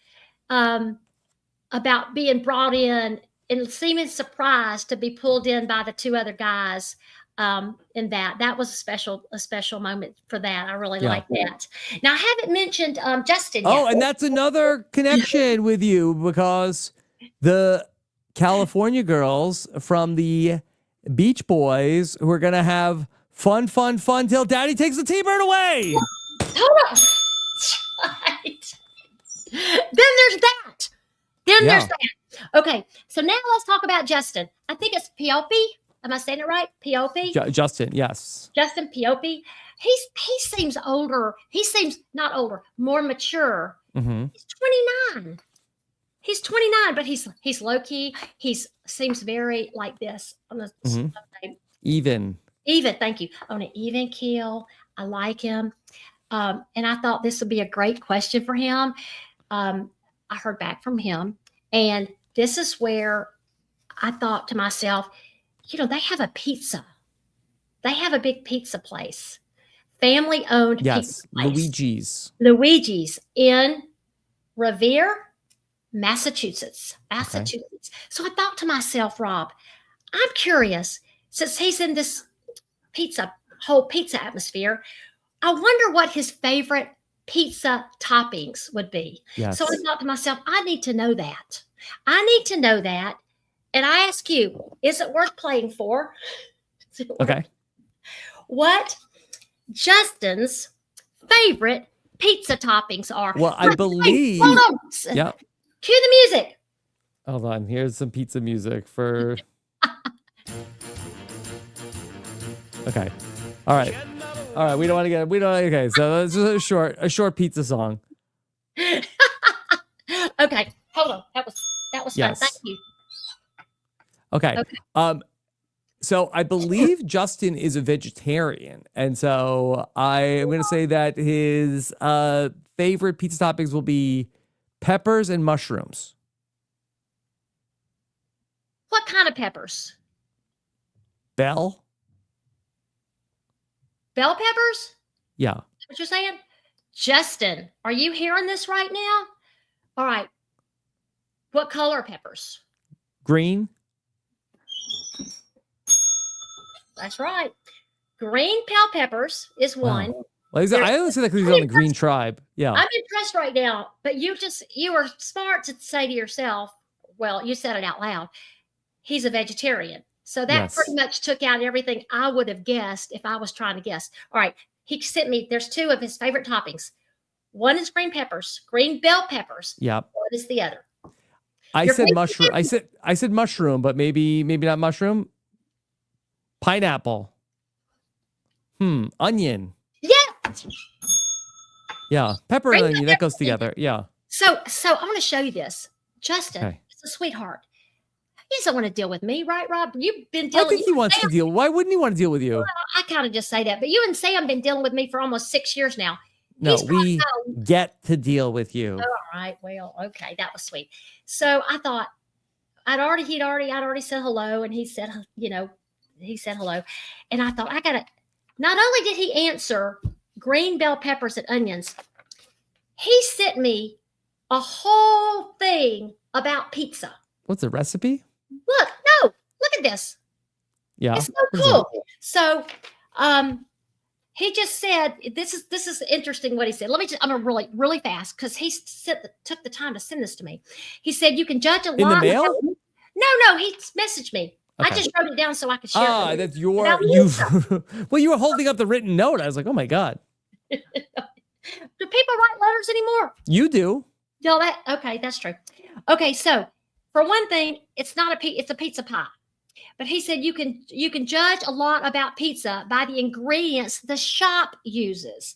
about being brought in and seeming surprised to be pulled in by the 2 other guys. In that was a special moment for that. I really like that. Now, I haven't mentioned Justin yet. Oh, and that's another connection with you, because the California girls from the Beach Boys who are gonna have fun till Daddy takes the T-bird away. Hold on. Right. Then there's that. There's that. Okay, so now let's talk about Justin. I think it's Piope. Am I saying it right? Piope? Justin, yes. Justin Piope. He seems older. He seems not older, more mature. Mm-hmm. He's 29. He's 29, but he's low key. Seems very like this on a even. Thank you. On an even keel. I like him. And I thought this would be a great question for him. I heard back from him, and this is where I thought to myself, they have a pizza. They have a big pizza place, family-owned pizza place. Luigi's in Revere, Massachusetts. Okay. So I thought to myself, Rob, I'm curious, since he's in this whole pizza atmosphere, I wonder what his favorite pizza toppings would be. Yes. So I thought to myself, I need to know that. And I ask you, is it worth playing for? Okay. What Justin's favorite pizza toppings are? Well, I believe. Hold on. Yeah. Cue the music. Hold on. Here's some pizza music for. Okay. All right. We don't want to get. Okay. So this is a short pizza song. Okay. Hold on. That was fun. Thank you. Okay. So I believe Justin is a vegetarian, and so I am going to say that his favorite pizza toppings will be peppers and mushrooms. What kind of peppers? Bell peppers? Yeah. What you're saying? Justin, are you hearing this right now? All right. What color peppers? Green. That's right. Green bell peppers is one. Wow. Well, I only say that because he's on the green tribe. Yeah. I'm impressed right now, but you were smart to say to yourself, well, you said it out loud, he's a vegetarian. So that pretty much took out everything I would have guessed if I was trying to guess. All right. He sent me, there's 2 of his favorite toppings. One is green bell peppers. Yeah. What is the other? I said mushroom. I said mushroom, but maybe not mushroom. Pineapple. Onion. Yeah. Yeah. Pepper and onion, that goes together. Yeah. So I want to show you this. Justin is a sweetheart. He doesn't want to deal with me, right, Rob? You've been I dealing. think he wants to deal. Why wouldn't he want to deal with you? I kind of just say that, but you and Sam been dealing with me for almost 6 years now. No, He's probably we get to deal with you. all right. Well, okay, that was sweet. So I thought I'd already said hello, and he said, he said hello, and I thought I gotta. Not only did he answer green bell peppers and onions, he sent me a whole thing about pizza. What's the recipe? Look at this. Yeah, it's so cool. So, he just said, this is interesting what he said. I'm gonna really fast because he took the time to send this to me. He said you can judge a lot in the mail. No, he messaged me. Okay. I just wrote it down so I could share it. Ah, that's you. Well, you were holding up the written note. I was like, oh my God. Do people write letters anymore? You do. No, okay, that's true. Okay, so for one thing, it's a pizza pie. But he said you can judge a lot about pizza by the ingredients the shop uses.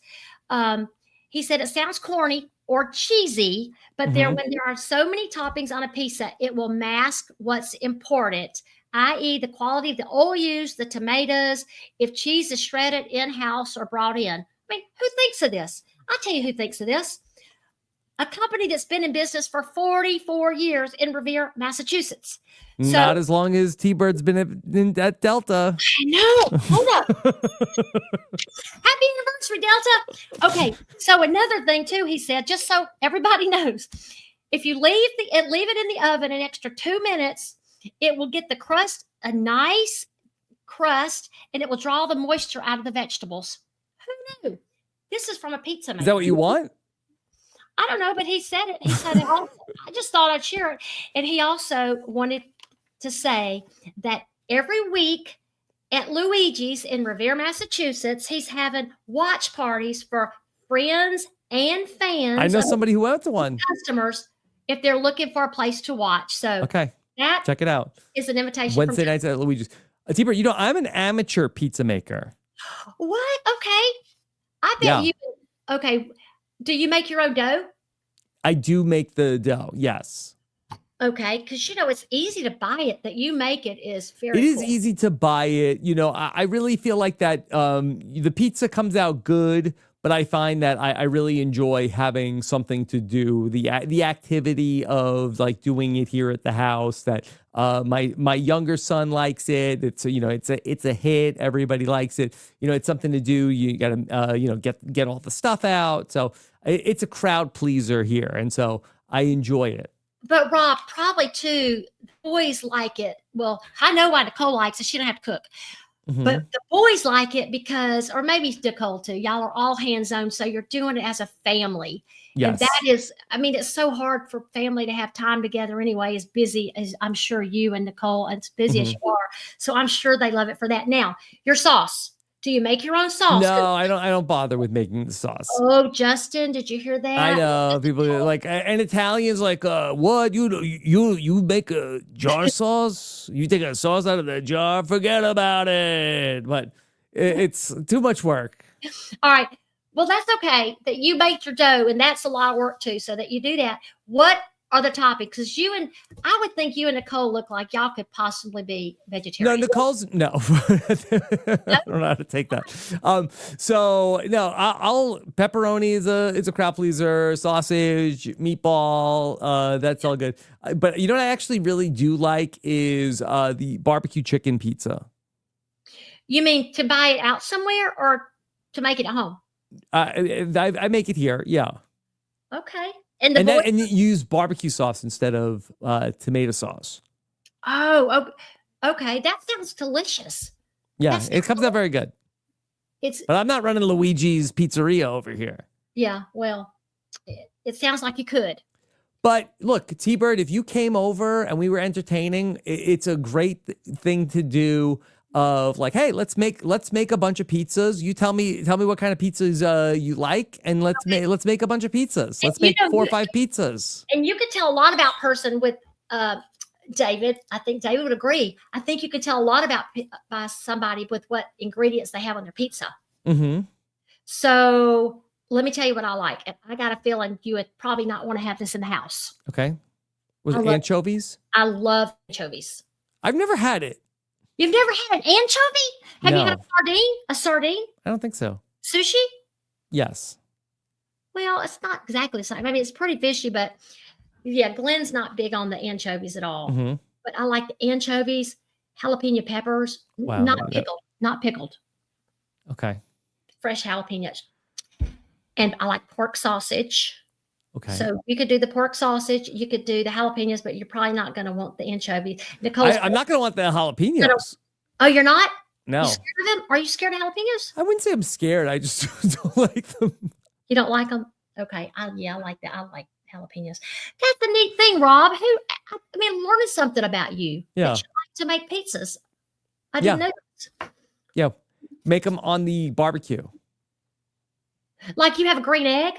He said it sounds corny or cheesy, but when there are so many toppings on a pizza, it will mask what's important, i.e. the quality of the oil used, the tomatoes, if cheese is shredded in-house or brought in. I mean, who thinks of this? I'll tell you who thinks of this. A company that's been in business for 44 years in Revere, Massachusetts. Not as long as T-Bird's been at Delta. I know. Hold up. Happy anniversary, Delta. Okay. So another thing too, he said, just so everybody knows, if you leave it in the oven an extra 2 minutes, it will get the crust, a nice crust, and it will draw the moisture out of the vegetables. Who knew? This is from a pizza maker. Is that what you want? I don't know, but he said it. He said it also. I just thought I'd share it. And he also wanted to say that every week at Luigi's in Revere, Massachusetts, he's having watch parties for friends and fans. I know somebody who went to one. Customers, if they're looking for a place to watch. So okay, check it out. Is an invitation. Wednesday nights at Luigi's. T-Bird, I'm an amateur pizza maker. What? Okay. I bet you. Okay. Do you make your own dough? I do make the dough, yes. Okay, because it's easy to buy it. That you make it is very It is easy to buy it. I really feel like that the pizza comes out good, but I find that I really enjoy having something to do, the activity of like doing it here at the house. That my younger son likes it. It's it's a hit. Everybody likes it. It's something to do. You got to get all the stuff out. So it's a crowd pleaser here, and so I enjoy it. But Rob, probably too, boys like it. Well, I know why Nicole likes it. She don't have to cook. But the boys like it because, or maybe Nicole too, y'all are all hands-on, so you're doing it as a family. Yes. And that is, it's so hard for family to have time together anyway, as busy as I'm sure you and Nicole, as busy as you are. So I'm sure they love it for that. Now, your sauce. Do you make your own sauce? No, I don't bother with making the sauce. Oh, Justin, did you hear that? I know people like, and Italians like, what you make a jar sauce? You take a sauce out of the jar? Forget about it. But it's too much work. All right. Well, that's okay that you make your dough, and that's a lot of work too. So that you do that. What are the topics? Because I would think you and Nicole look like y'all could possibly be vegetarian. No, Nicole's no. I don't know how to take that. So no, I'll pepperoni is a crowd pleaser, sausage, meatball, that's all good. But what I actually really do like is the barbecue chicken pizza. You mean to buy it out somewhere or to make it at home? I make it here. Yeah. Okay. And you use barbecue sauce instead of tomato sauce. Oh, okay. That sounds delicious. Yeah, it comes out very good. But I'm not running Luigi's Pizzeria over here. Yeah, well, it sounds like you could. But look, T-Bird, if you came over and we were entertaining, it's a great thing to do. Of like, hey, let's make a bunch of pizzas. You tell me what kind of pizzas you like, and let's make a bunch of pizzas. Let's make 4 or 5 pizzas. And you could tell a lot about person with David. I think David would agree. I think you could tell a lot about by somebody with what ingredients they have on their pizza. So let me tell you what I like. And I got a feeling you would probably not want to have this in the house. Okay. Was it anchovies? I love anchovies. I've never had it. You've never had an anchovy? Have you had No. a sardine? A sardine? I don't think so. Sushi? Yes. Well, it's not exactly the same. I mean, it's pretty fishy, but yeah, Glenn's not big on the anchovies at all. Mm-hmm. But I like the anchovies, jalapeno peppers, Wow. not pickled, not pickled. Okay. Fresh jalapenos. And I like pork sausage. Okay. So you could do the pork sausage, you could do the jalapenos, but you're probably not going to want the anchovies. Nicole's I'm not going to want the jalapenos. Oh, you're not? No. You scared of them? Are you scared of jalapenos? I wouldn't say I'm scared. I just don't like them. You don't like them? Okay. I like that. I like jalapenos. That's the neat thing, Rob. I mean, I'm learning something about you. Yeah. That you like to make pizzas. I didn't know this. Yeah. Make them on the barbecue. Like you have a green egg?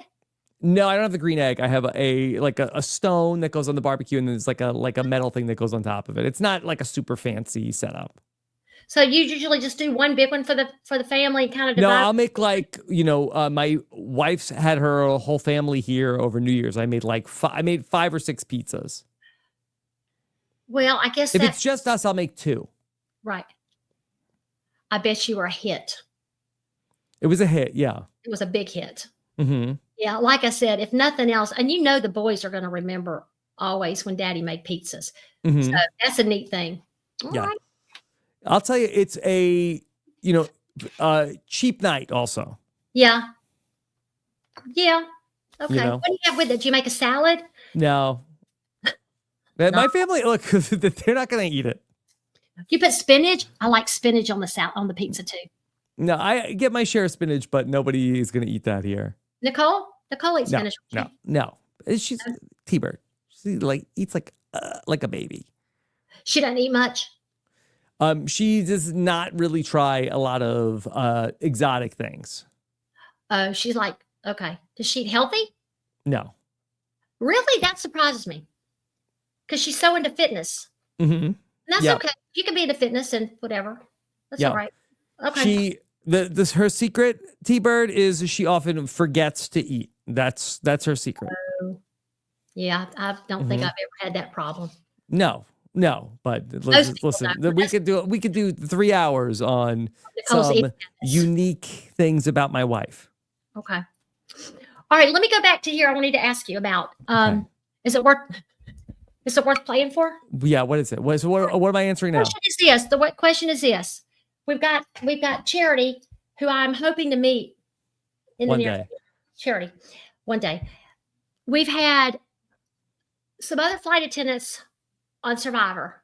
No, I don't have the green egg. I have a stone that goes on the barbecue, and there's like a metal thing that goes on top of it. It's not like a super fancy setup. So you usually just do one big one for the family, kind of divide? No, I'll make my wife's had her whole family here over New Year's. I made I made 5 or 6 pizzas. Well, I guess if it's just us, I'll make 2. Right. I bet you were a hit. It was a hit, yeah. It was a big hit. Mm-hmm. Yeah, like I said, if nothing else, and the boys are going to remember always when Daddy made pizzas. Mm-hmm. So that's a neat thing. All right. I'll tell you, it's a cheap night also. Yeah. Yeah. Okay. You know? What do you have with it? Do you make a salad? No. My family, look, they're not going to eat it. You put spinach? I like spinach on the pizza too. No, I get my share of spinach, but nobody is going to eat that here. Nicole eats spinach. No. She's T-Bird. She eats like a baby. She doesn't eat much. She does not really try a lot of exotic things. Oh, she's like, okay. Does she eat healthy? No. Really? That surprises me. Because she's so into fitness. Mm-hmm. And that's okay. You can be into fitness and whatever. That's all right. Okay. Her secret, T-Bird, is she often forgets to eat. That's her secret. Yeah, I don't think I've ever had that problem. No, but listen, we could do 3 hours on some unique things about my wife. Okay. All right, let me go back to here. I wanted to ask you about is it worth playing for? Yeah, what is it? What am I answering now? The question is this. We've got Charity, who I'm hoping to meet in the near future. Charity, one day. We've had some other flight attendants on Survivor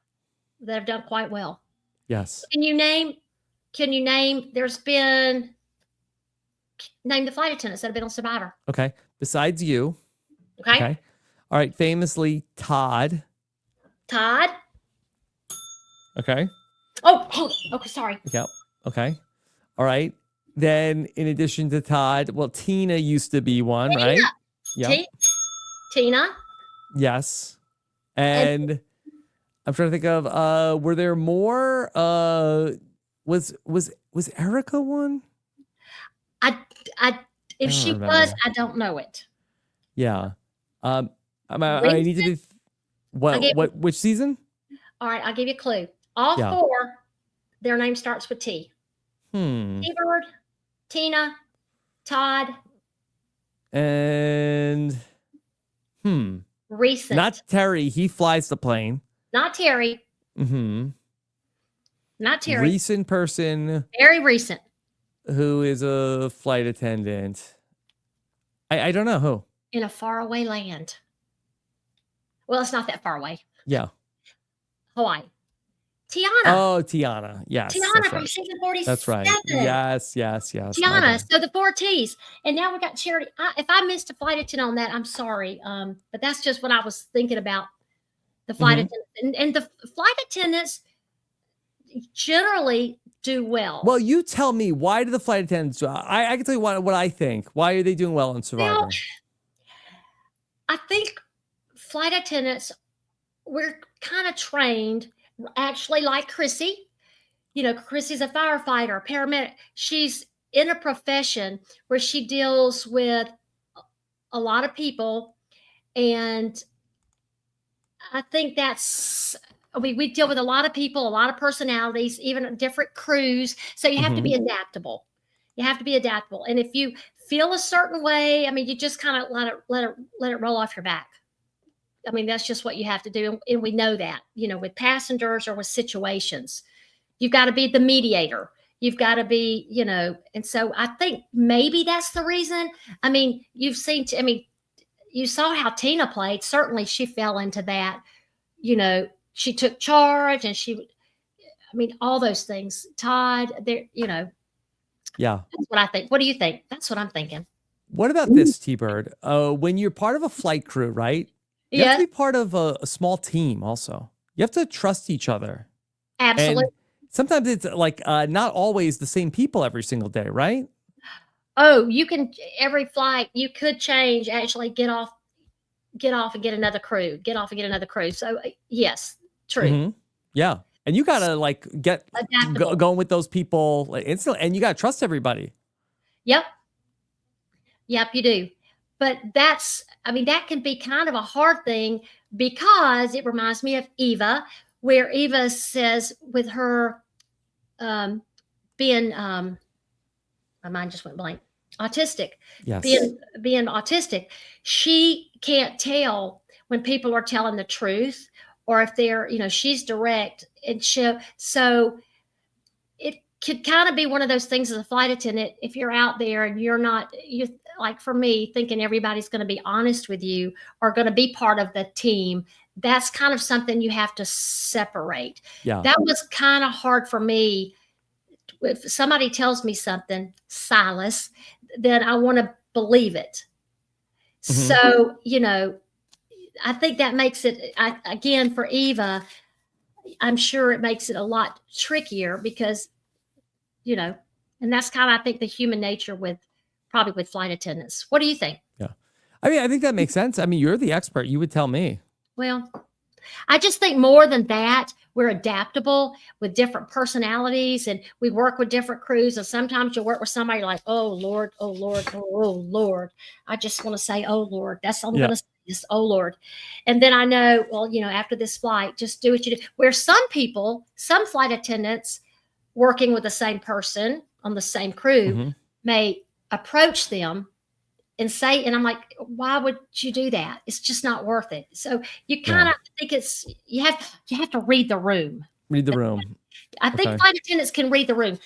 that have done quite well. Yes. Can you name name the flight attendants that have been on Survivor? Okay. Besides you. Okay. All right. Famously, Todd. Okay. Oh, okay. Sorry. Yeah. Okay. All right. Then, in addition to Todd, well, Tina used to be one, right? Yeah. Tina. Yes. And I'm trying to think of were there more? Was Erica one? If she was, I don't know it. Yeah. I need to be which season? All right, I'll give you a clue. All 4, their name starts with T. T-Bird, Tina, Todd, and recent. Not Terry. He flies the plane. Not Terry. Mm-hmm. Not Terry. Recent person. Very recent. Who is a flight attendant. I don't know who. In a faraway land. Well, it's not that far away. Yeah. Hawaii. Tiana. Oh, Tiana. Yes. Tiana from season 47. That's right. Yes. Tiana. So the 4 T's. And now we got Charity. If I missed a flight attendant on that, I'm sorry. But that's just what I was thinking about. The flight attendants. And the flight attendants generally do well. Well, you tell me, why do the flight attendants I can tell you what I think. Why are they doing well on Survivor? Well, I think flight attendants, we're kind of trained, actually, like Chrissy. Chrissy's a firefighter, paramedic. She's in a profession where she deals with a lot of people, and I think that's we deal with a lot of people, a lot of personalities, even different crews. So you have to be adaptable. You have to be adaptable. And if you feel a certain way, I mean, you just kind of let it roll off your back. I mean, that's just what you have to do. And we know that, with passengers or with situations, you've got to be the mediator. You've got to be, and so I think maybe that's the reason. I mean, you saw how Tina played. Certainly she fell into that. She took charge and all those things. Todd, Yeah. that's what I think. What do you think? That's what I'm thinking. What about this, T-Bird? When you're part of a flight crew, right? You have to Yeah, be part of a small team also. You have to trust each other. absolutely. And sometimes it's like not always the same people every single day, right? Oh, every flight you could change, actually get off and get another crew, get off and get another crew. So yes, true. Yeah. And you got to like get Adaptable. going with those people like, instantly. And you got to trust everybody. Yep. Yep, you do. But that can be kind of a hard thing because it reminds me of Eva, where Eva says with her being my mind just went blank. Autistic. Yes. Being autistic, she can't tell when people are telling the truth or if they're, she's direct and so it could kind of be one of those things as a flight attendant. If you're out there and you like for me, thinking everybody's going to be honest with you or going to be part of the team, that's kind of something you have to separate. Yeah. That was kind of hard for me. If somebody tells me something, Silas, then I want to believe it. So, I think that makes it, again, for Eva, I'm sure it makes it a lot trickier because, and that's kind of, I think, the human nature probably with flight attendants. What do you think? Yeah. I mean, I think that makes sense. I mean, you're the expert. You would tell me. Well, I just think more than that, we're adaptable with different personalities and we work with different crews. And sometimes you'll work with somebody like, oh, Lord, oh, Lord, oh, Lord. I just want to say, oh, Lord. That's all I'm going to say is, oh, Lord. And then I know, well, after this flight, just do what you do. Where some flight attendants working with the same person on the same crew may approach them and I'm like, why would you do that? It's just not worth it. So you kind of think you have to read the room. Read the room. I think flight attendants can read the room.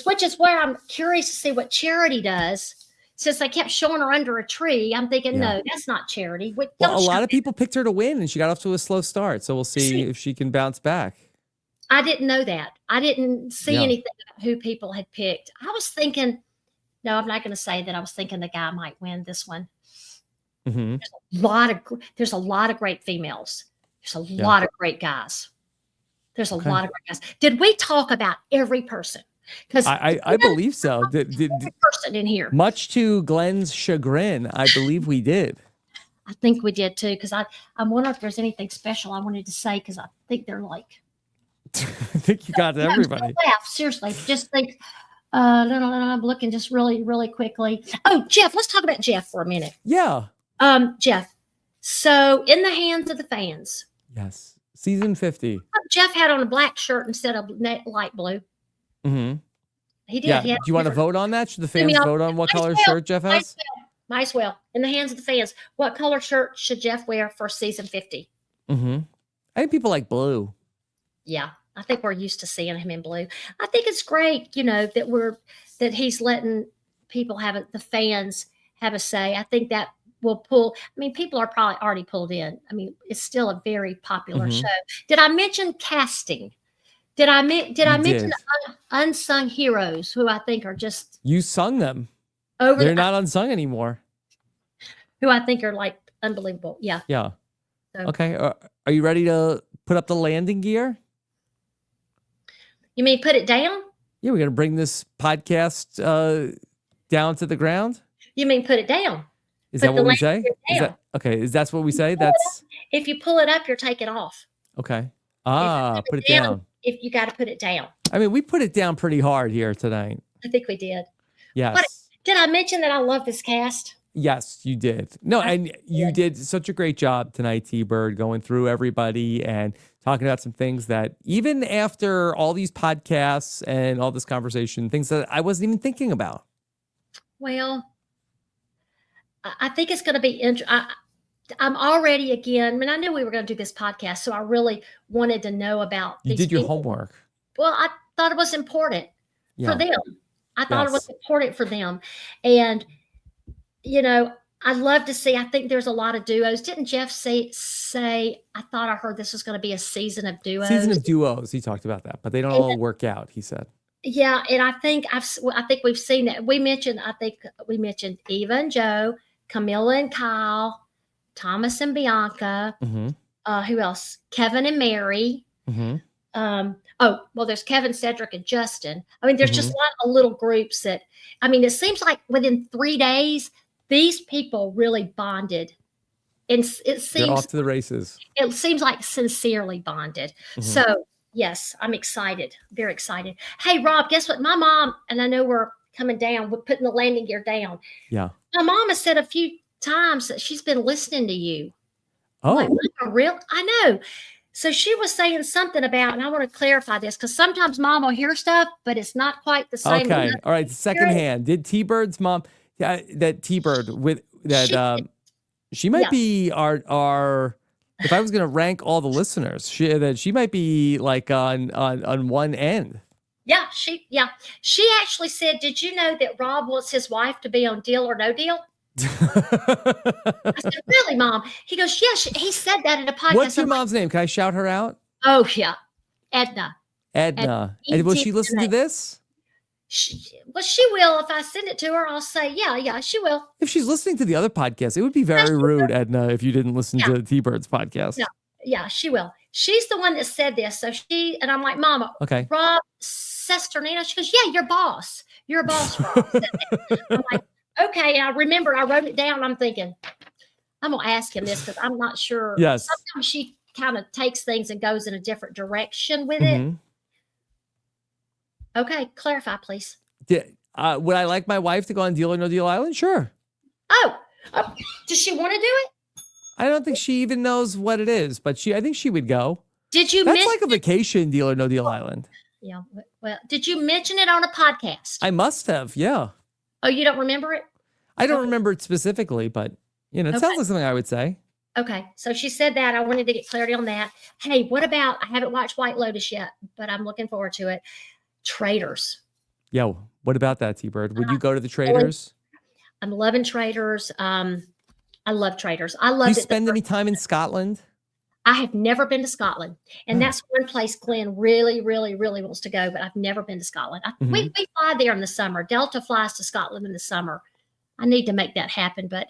Which is where I'm curious to see what Charity does. Since they kept showing her under a tree, I'm thinking, no, that's not Charity. Well, a lot of people picked her to win, and she got off to a slow start. So we'll see if she can bounce back. I didn't know that. I didn't see anything about who people had picked. I was thinking, no, I'm not going to say that. I was thinking the guy might win this one. There's a lot of great females. There's a lot of great guys. There's a lot of great guys. Did we talk about every person? Because I believe so. Every person in here. Much to Glenn's chagrin, I believe we did. I think we did too. Because I'm wondering if there's anything special I wanted to say. Because I think they're like. I think you got everybody. Laugh, seriously. Just think. I'm looking just really, really quickly. Oh, Jeff, let's talk about Jeff for a minute. Yeah. Jeff. So, In the Hands of the Fans. Yes. Season 50. Jeff had on a black shirt instead of light blue. He did. Yeah. Do you want to vote on that? Should the fans vote on what color shirt Jeff has? Might as well. In the Hands of the Fans. What color shirt should Jeff wear for season 50? I think people like blue. Yeah. I think we're used to seeing him in blue. I think it's great, that he's letting people the fans have a say. I think that will pull. I mean, people are probably already pulled in. I mean, it's still a very popular show. Did I mention casting? Did I mention unsung heroes who I think are just you sung them? They're not unsung anymore. Who I think are like unbelievable. Yeah. Yeah. So, okay. Are you ready to put up the landing gear? You mean put it down? Yeah, we're going to bring this podcast down to the ground. You mean put it down? Is that what we say? Is that what we say? That's if you pull it up, you're taking off. Okay. Put it down. If you got to put it down. I mean, we put it down pretty hard here tonight. I think we did. Yes. Did I mention that I love this cast? Yes, you did. No, and you did such a great job tonight, T-Bird, going through everybody and talking about some things that even after all these podcasts and all this conversation, things that I wasn't even thinking about. Well, I think it's going to be interesting. I'm already again. I mean, I knew we were going to do this podcast, so I really wanted to know about You these did your people. homework. Well, I thought it was important for them. I thought it was Yes. important for them, and you know, I'd love to see. I think there's a lot of duos. Didn't Jeff say? I thought I heard this was going to be a season of duos. Season of duos. He talked about that, but they don't all work out. He said. Yeah, and I think we've seen that. I think we mentioned Eva and Joe, Camilla and Kyle, Thomas and Bianca. Mm-hmm. Who else? Kevin and Mary. Mm-hmm. Oh, well, there's Kevin, Cedric, and Justin. I mean, there's just a lot of little groups that, I mean, it seems like within 3 days, these people really bonded. And it seems they're off to the races. It seems like sincerely bonded. Mm-hmm. So, yes, I'm excited. Very excited. Hey, Rob, guess what? My mom, and I know we're coming down, we're putting the landing gear down. Yeah. My mom has said a few times that she's been listening to you. Oh, like, real? I know. So she was saying something about, and I want to clarify this because sometimes mom will hear stuff, but it's not quite the same. Okay. All right. Secondhand. Did T-Bird's mom, that T-Bird with that, she might be our, if I was going to rank all the listeners, she might be like on one end. Yeah. She actually said, did you know that Rob wants his wife to be on Deal or No Deal? I said, really, Mom? He goes, yes. He said that in a podcast. What's your mom's name? Can I shout her out? Oh, yeah. Edna. And will she listen to this? She will. If I send it to her, I'll say, yeah, she will. If she's listening to the other podcast, it would be very rude, Edna, if you didn't listen to T-Bird's podcast. Yeah, she will. She's the one that said this. So and I'm like, Mama, okay. Rob Cesternino. She goes, yeah, your boss. You're a boss, Rob. I'm like, okay. I remember I wrote it down. I'm thinking, I'm going to ask him this because I'm not sure. Yes. Sometimes she kind of takes things and goes in a different direction with it. Okay. Clarify, please. Would I like my wife to go on Deal or No Deal Island? Sure. Oh, does she want to do it? I don't think she even knows what it is, but I think she would go. Did you? That's like a vacation, Deal or No Deal Island. Yeah. Well, did you mention it on a podcast? I must have. Yeah. Oh, you don't remember it? I don't remember it specifically, but it sounds like something I would say. Okay. So she said that. I wanted to get clarity on that. Hey, what about, I haven't watched White Lotus yet, but I'm looking forward to it. Traders. Yeah. What about that, T-Bird? Would you go to the Traders? I'm loving Traders. I love Traders. I love. Do you spend any time in Scotland? I have never been to Scotland, and that's one place Glenn really, really, really wants to go. But I've never been to Scotland. We fly there in the summer. Delta flies to Scotland in the summer. I need to make that happen. But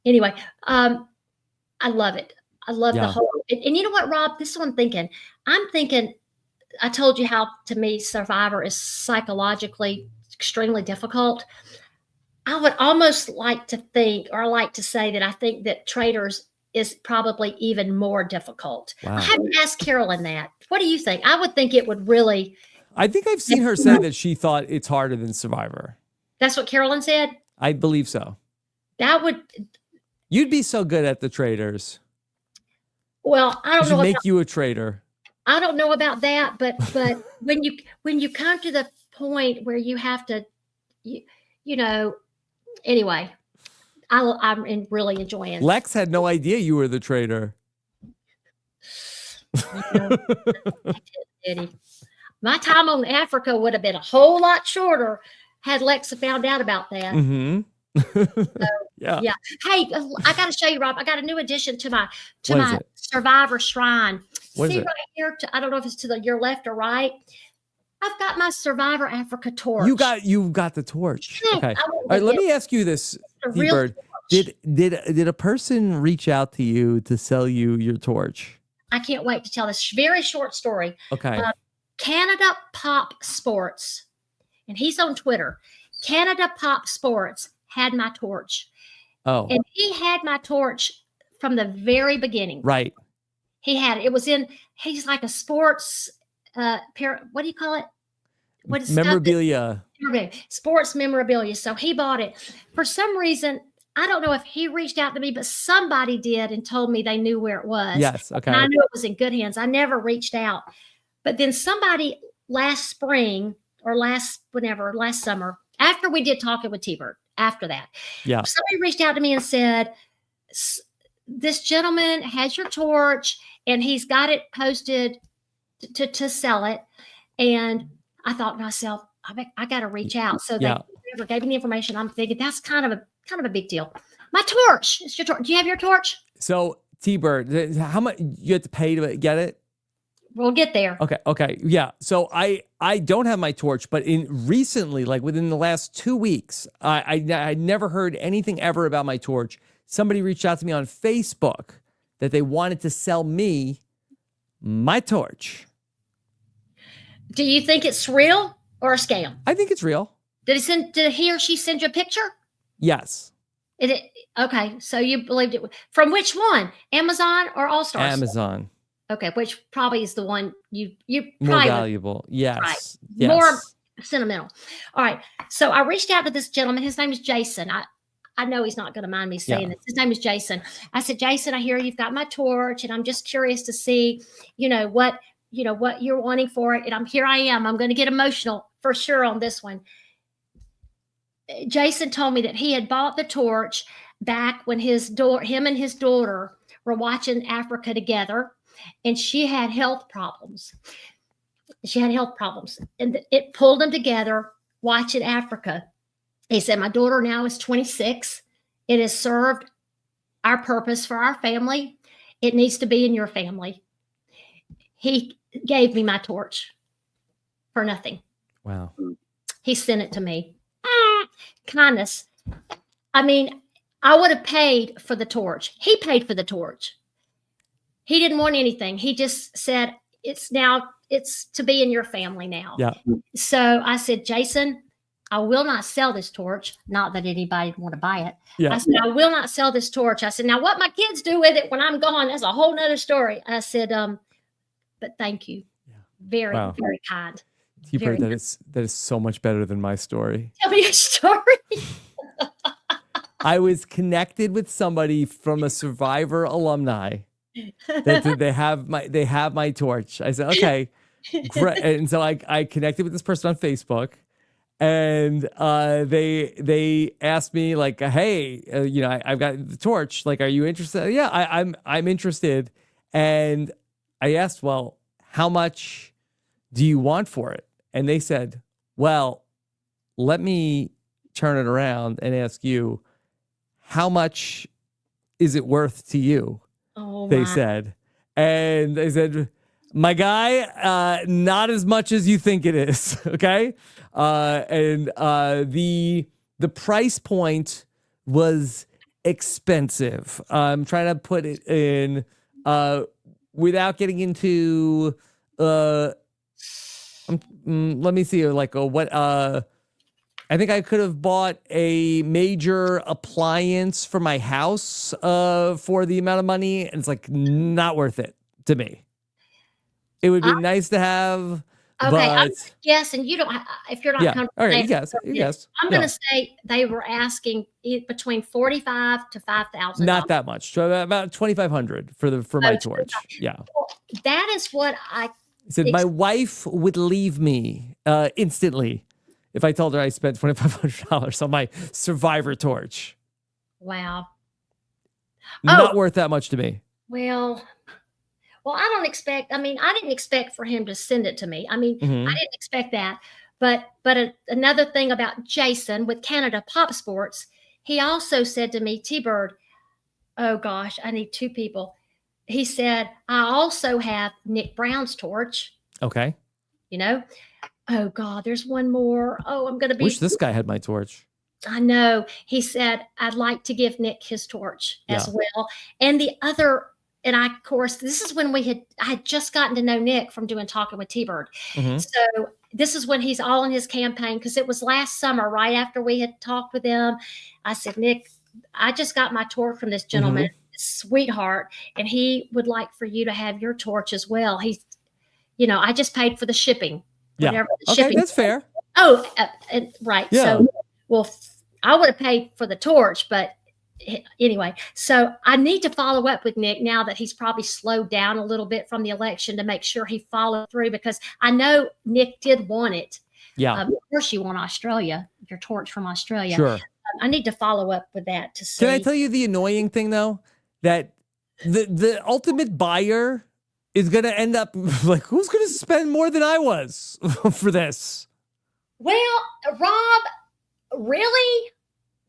anyway, I love it. I love the whole. And you know what, Rob? This is what I'm thinking. I told you how, to me, Survivor is psychologically extremely difficult. I would almost like to think, or like to say that I think that Traders is probably even more difficult. Wow. I haven't asked Carolyn that. What do you think? I would think it would really. I think I've seen her say that she thought it's harder than Survivor. That's what Carolyn said? I believe so. You'd be so good at the Traders. Well, I don't know. Make you a trader. I don't know about that, but when you come to the point where you have to, anyway, I'm really enjoying. Lex had no idea you were the trader. My time on Africa would have been a whole lot shorter had Lexa found out about that. Yeah. Hey, I got to show you, Rob. I got a new addition to my Survivor shrine. See right here. I don't know if it's to your left or right. I've got my Survivor Africa torch. You got the torch. Okay. All right. Let me ask you this, T-Bird. Did a person reach out to you to sell you your torch? I can't wait to tell this very short story. Okay. Canada Pop Sports, and he's on Twitter. Canada Pop Sports had my torch. Oh. And he had my torch from the very beginning. Right. He had it. It was he's like a sports, what do you call it? what is stuff Memorabilia. sports memorabilia. So he bought it. For some reason, I don't know if he reached out to me, but somebody did and told me they knew where it was. Yes. And Okay. I knew it was in good hands. I never reached out. But then somebody last spring or last summer, after we did Talking with T-Bird, after that, somebody reached out to me and said, this gentleman has your torch and he's got it posted to sell it. And I thought to myself, I got to reach out. So they never gave me the information. I'm thinking that's kind of a big deal. My torch. It's your torch. Do you have your torch? So T-Bird, how much you have to pay to get it? We'll get there. Okay. Yeah. So I don't have my torch, but recently, like within the last 2 weeks, I never heard anything ever about my torch. Somebody reached out to me on Facebook that they wanted to sell me my torch. Do you think it's real or a scam? I think it's real. Did he or she send you a picture? Yes. Okay. So you believed it. From which one? Amazon or All Stars? Amazon. Okay, which probably is the one you more valuable. Yes. Right. Yes. More sentimental. All right. So I reached out to this gentleman. His name is Jason. I know he's not going to mind me saying this. His name is Jason. I said, Jason, I hear you've got my torch, and I'm just curious to see, what you're wanting for it. And I am. I'm going to get emotional for sure on this one. Jason told me that he had bought the torch back when him and his daughter were watching Africa together. And she had health problems. And it pulled them together watching Africa. He said, my daughter now is 26. It has served our purpose for our family. It needs to be in your family. He gave me my torch for nothing. Wow. He sent it to me. Kindness. I mean, I would have paid for the torch. He paid for the torch. He didn't want anything. He just said, it's to be in your family now. Yeah. So I said, Jason, I will not sell this torch. Not that anybody would want to buy it. Yeah. I said, I will not sell this torch. I said, now what my kids do with it when I'm gone, that's a whole nother story. I said, but thank you. Yeah. Very, very kind. T-Bird, that is so much better than my story. Tell me your story. I was connected with somebody from a Survivor alumni. They have my torch. I said, okay, great. And so I connected with this person on Facebook, and they asked me like, hey, I've got the torch. Like, are you interested? Yeah, I'm interested. And I asked, well, how much do you want for it? And they said, well, let me turn it around and ask you, how much is it worth to you? Oh, they said. And they said, my guy, not as much as you think it is. Okay. And the price point was expensive. I'm trying to put it in without getting into let me see, like what I think I could have bought a major appliance for my house for the amount of money, and it's like not worth it to me. It would be nice to have. Okay, but yes, and you don't. If you're not comfortable, all right, yes. I'm going to say they were asking between $45,000 to $5,000. Not that much. So about $2,500 for my torch. Yeah, well, that is what I said. My wife would leave me instantly if I told her I spent $2,500 on my Survivor torch. Wow. Not worth that much to me. Well, I didn't expect for him to send it to me. I mean, I didn't expect that. But another thing about Jason with Canada Pop Sports, he also said to me, T-Bird, oh gosh, I need two people. He said, I also have Nick Brown's torch. Okay. Oh God, there's one more. Oh, I'm going to be. Wish this guy had my torch. I know. He said, I'd like to give Nick his torch as well. And the other, and of course, this is when I had just gotten to know Nick from doing Talking with T-Bird. So this is when he's all in his campaign, because it was last summer, right after we had talked with him. I said, Nick, I just got my torch from this gentleman, sweetheart, and he would like for you to have your torch as well. I just paid for the shipping. Yeah. whatever the Okay, shipping. that's fair. Oh, right. Yeah. So, well, I would have paid for the torch, but anyway, so I need to follow up with Nick now that he's probably slowed down a little bit from the election to make sure he followed through, because I know Nick did want it. Yeah. Of course, you want Australia, your torch from Australia. Sure. I need to follow up with that to see. Can I tell you the annoying thing though? That the ultimate buyer is going to end up like, who's going to spend more than I was for this? Well, Rob, really?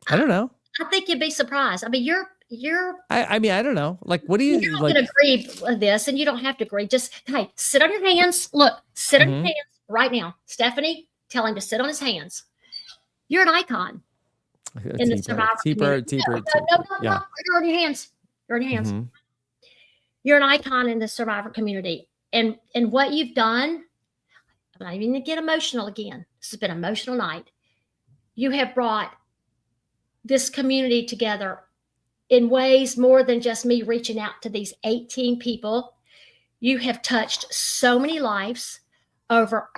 I don't know. I think you'd be surprised. I mean, I mean, I don't know. Like, what do you don't like? agree with this, and you don't have to agree. Just, hey, sit on your hands. Look, sit on your hands right now. Stephanie, tell him to sit on his hands. You're an icon in the survivor community. No, Yeah. you're on your hands. You're on your hands. Mhm. You're an icon in the survivor community. And what you've done, I'm not even going to get emotional again. This has been an emotional night. You have brought this community together in ways more than just me reaching out to these 18 people. You have touched so many lives over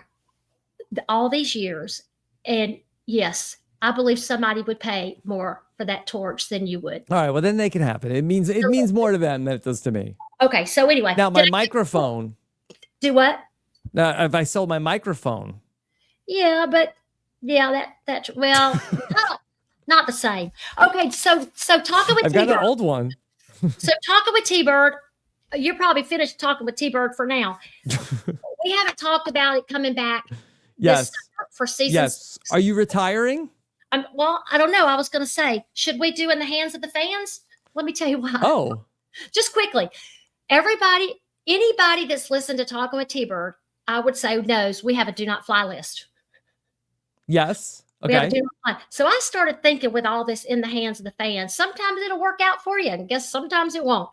all these years. And yes, I believe somebody would pay more for that torch than you would. All right. Well, then they can happen. It means more to them than it does to me. Okay. So anyway. Now my microphone. Do what? Now, if I sold my microphone. Yeah, but yeah, that's well, not the same. Okay. So talking with I've got an old one. So talking with T-Bird, you're probably finished talking with T-Bird for now. We haven't talked about it coming back. Yes. For season. Yes. Are you retiring? Well, I don't know. I was going to say, should we do In the Hands of the Fans? Let me tell you why. Oh. Just quickly. Anybody that's listened to Talking with T-Bird, I would say knows we have a do not fly list. Yes. Okay. We have a do not fly. So I started thinking with all this In the Hands of the Fans, sometimes it'll work out for you, and guess sometimes it won't.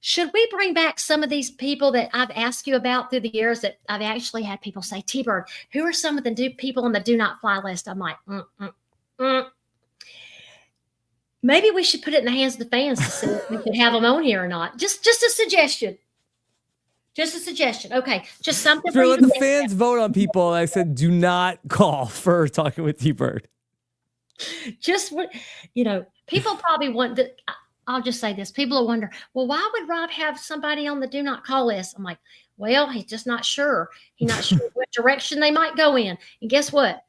Should we bring back some of these people that I've asked you about through the years that I've actually had people say, T-Bird, who are some of the people on the do not fly list? I'm like, maybe we should put it in the hands of the fans to see if we could have them on here or not. Just a suggestion. Just a suggestion. Okay. Just something. So let the fans vote on people. I said, do not call for Talking with T-Bird. Just what, people probably want that. I'll just say this. People will wonder, well, why would Rob have somebody on the do not call list? I'm like, well, he's just not sure. He's not sure what direction they might go in. And guess what?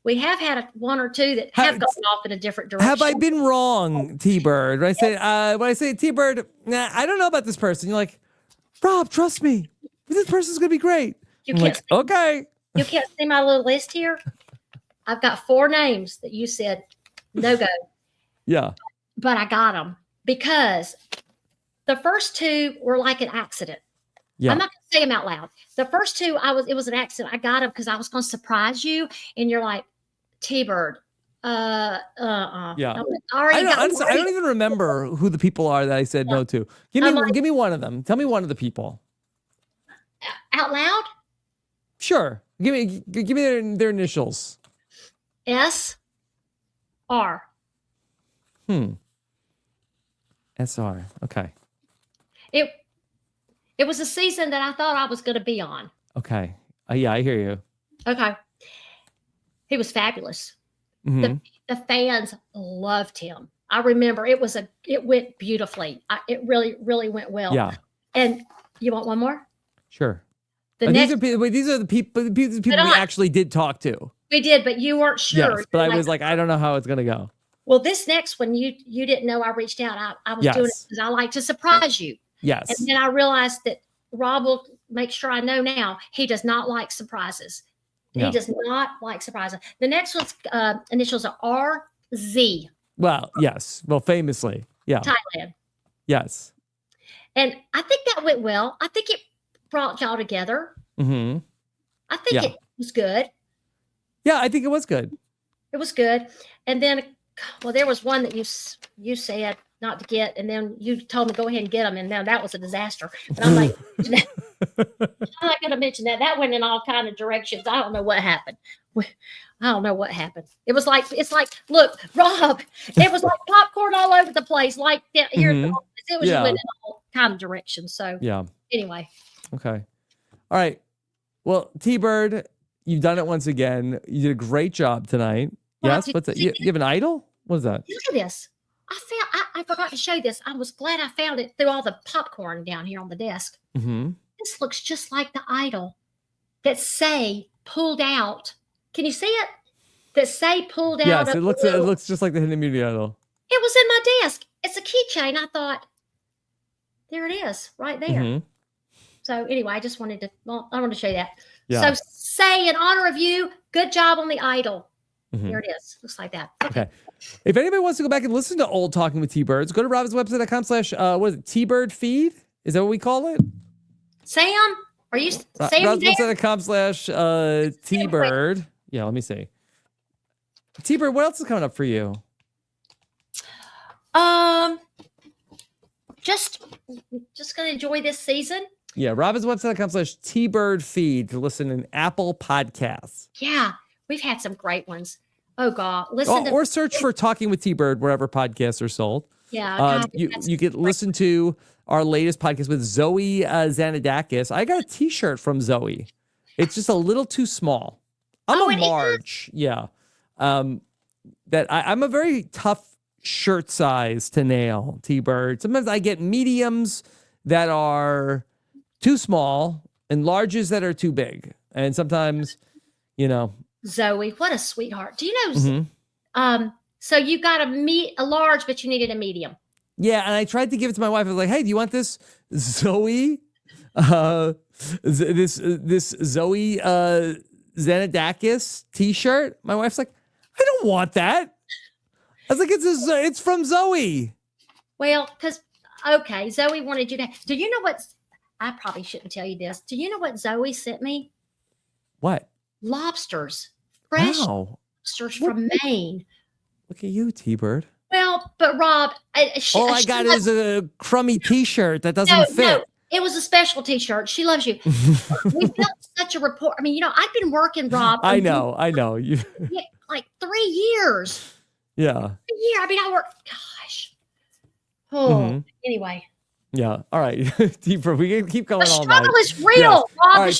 We have had one or two that have gone off in a different direction. Have I been wrong, T-Bird? When I say T-Bird, I don't know about this person. You're like, Rob, trust me. This person's going to be great. Okay. You can't see my little list here? I've got 4 names that you said no go. Yeah. But I got them. Because the first 2 were like an accident. Yeah. I'm not going to say them out loud. The first 2, it was an accident. I got them because I was going to surprise you. And you're like, T-Bird. Yeah. Honestly, I don't even remember who the people are that I said no to. Give me one of them. Tell me one of the people. Out loud? Sure. Give me their initials. S-R. SR. Okay. It was a season that I thought I was going to be on. Okay. Yeah, I hear you. Okay. He was fabulous. Mm-hmm. The fans loved him. I remember it went beautifully. It really, really went well. Yeah. And you want one more? Sure. These are the people we actually did talk to. We did, but you weren't sure. Yes, but I was like, I don't know how it's going to go. Well, this next one, you didn't know I reached out. I was doing it because I like to surprise you. Yes. And then I realized that Rob will make sure I know now he does not like surprises. Yeah. He does not like surprises. The next one's initials are RZ. Well, yes. Well, famously. Yeah. Thailand. Yes. And I think that went well. I think it brought y'all together. Mm-hmm. I think it was good. Yeah, I think it was good. It was good. And then, well, there was one that you said not to get, and then you told me go ahead and get them, and now that was a disaster. And I'm like, I'm not going to mention that. That went in all kind of directions. I don't know what happened. It was like, look, Rob, it was like popcorn all over the place. Like here, it went in all kind of directions. So yeah. Anyway. Okay. All right. Well, T-Bird, you've done it once again. You did a great job tonight. Well, Yes? What's that? You have an idol? What is that? Look at this. I forgot to show this. I was glad I found it through all the popcorn down here on the desk. Mm-hmm. This looks just like the idol that Say pulled out. Can you see it? That Say pulled out. Yes, it looks just like the Hidden Immunity idol. It was in my desk. It's a keychain. I thought, there it is, right there. Mm-hmm. So anyway, I just wanted to. Well, I wanted to show you that. Yeah. So Say, in honor of you, good job on the idol. Mm-hmm. Here it is. Looks like that. Okay. If anybody wants to go back and listen to old Talking with T-Birds, go to robbinswebsite.com/, what is it, T-Bird feed? Is that what we call it? Sam, are you Sam? robbinswebsite.com/T-Bird. Yeah, let me see. T-Bird, what else is coming up for you? Just gonna enjoy this season. Yeah, robbinswebsite.com/T-Bird feed to listen in Apple Podcasts. Yeah, we've had some great ones. Oh God, or search for Talking with T-Bird wherever podcasts are sold. Yeah, you could listen to our latest podcast with Zoe Zanadakis. I got a T-shirt from Zoe. It's just a little too small. I'm a Marge. Yeah. I'm a very tough shirt size to nail, T-Bird. Sometimes I get mediums that are too small and larges that are too big. And sometimes, Zoe, what a sweetheart. Do you know, so you got a large, but you needed a medium. Yeah, and I tried to give it to my wife. I was like, hey, do you want this Zoe? This Zoe Zanadakis T-shirt? My wife's like, I don't want that. I was like, it's from Zoe. Well, okay, Zoe wanted you to. Do you know what? I probably shouldn't tell you this. Do you know what Zoe sent me? What? Lobsters, fresh lobsters from Maine. Look at you, T-Bird. Well, but Rob, all I got is a crummy T-shirt that doesn't fit. No, it was a special T-shirt. She loves you. We built such a rapport. I mean, I've been working, Rob. I know. You like 3 years. Yeah. I mean, I worked. Gosh. Oh. Anyway. Yeah. All right. T-Bird, we can keep going all night. The struggle is real. Yes. Rob, all right.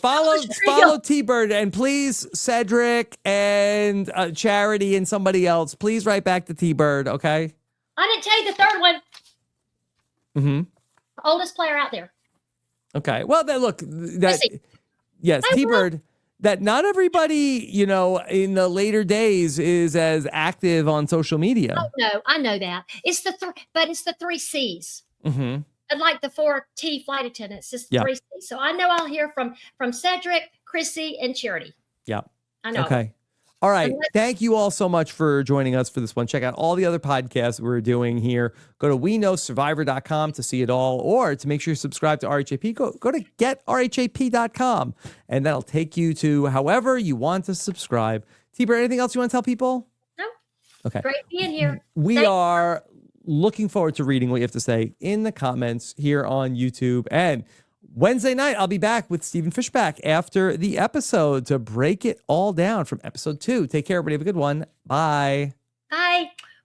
Follow T-Bird, and please, Cedric and Charity and somebody else, please write back to T-Bird. Okay. I didn't tell you the third one. Mm-hmm. Oldest player out there. Okay. Well, yes, T-Bird. That not everybody, in the later days is as active on social media. Oh no, I know that. It's the 3 C's. Mm-hmm. And like the 4 T flight attendants, it's 3 C's. So I know I'll hear from Cedric, Chrissy, and Charity. Yeah. I know. Okay. All right. Thank you all so much for joining us for this one. Check out all the other podcasts we're doing here. Go to WeKnowSurvivor.com to see it all, or to make sure you subscribe to RHAP, go to GetRHAP.com, and that'll take you to however you want to subscribe. T-Bird, anything else you want to tell people? No. Okay. Great being here. We are looking forward to reading what you have to say in the comments here on YouTube. And Wednesday night, I'll be back with Stephen Fishback after the episode to break it all down from episode 2. Take care, everybody. Have a good one. Bye. Bye.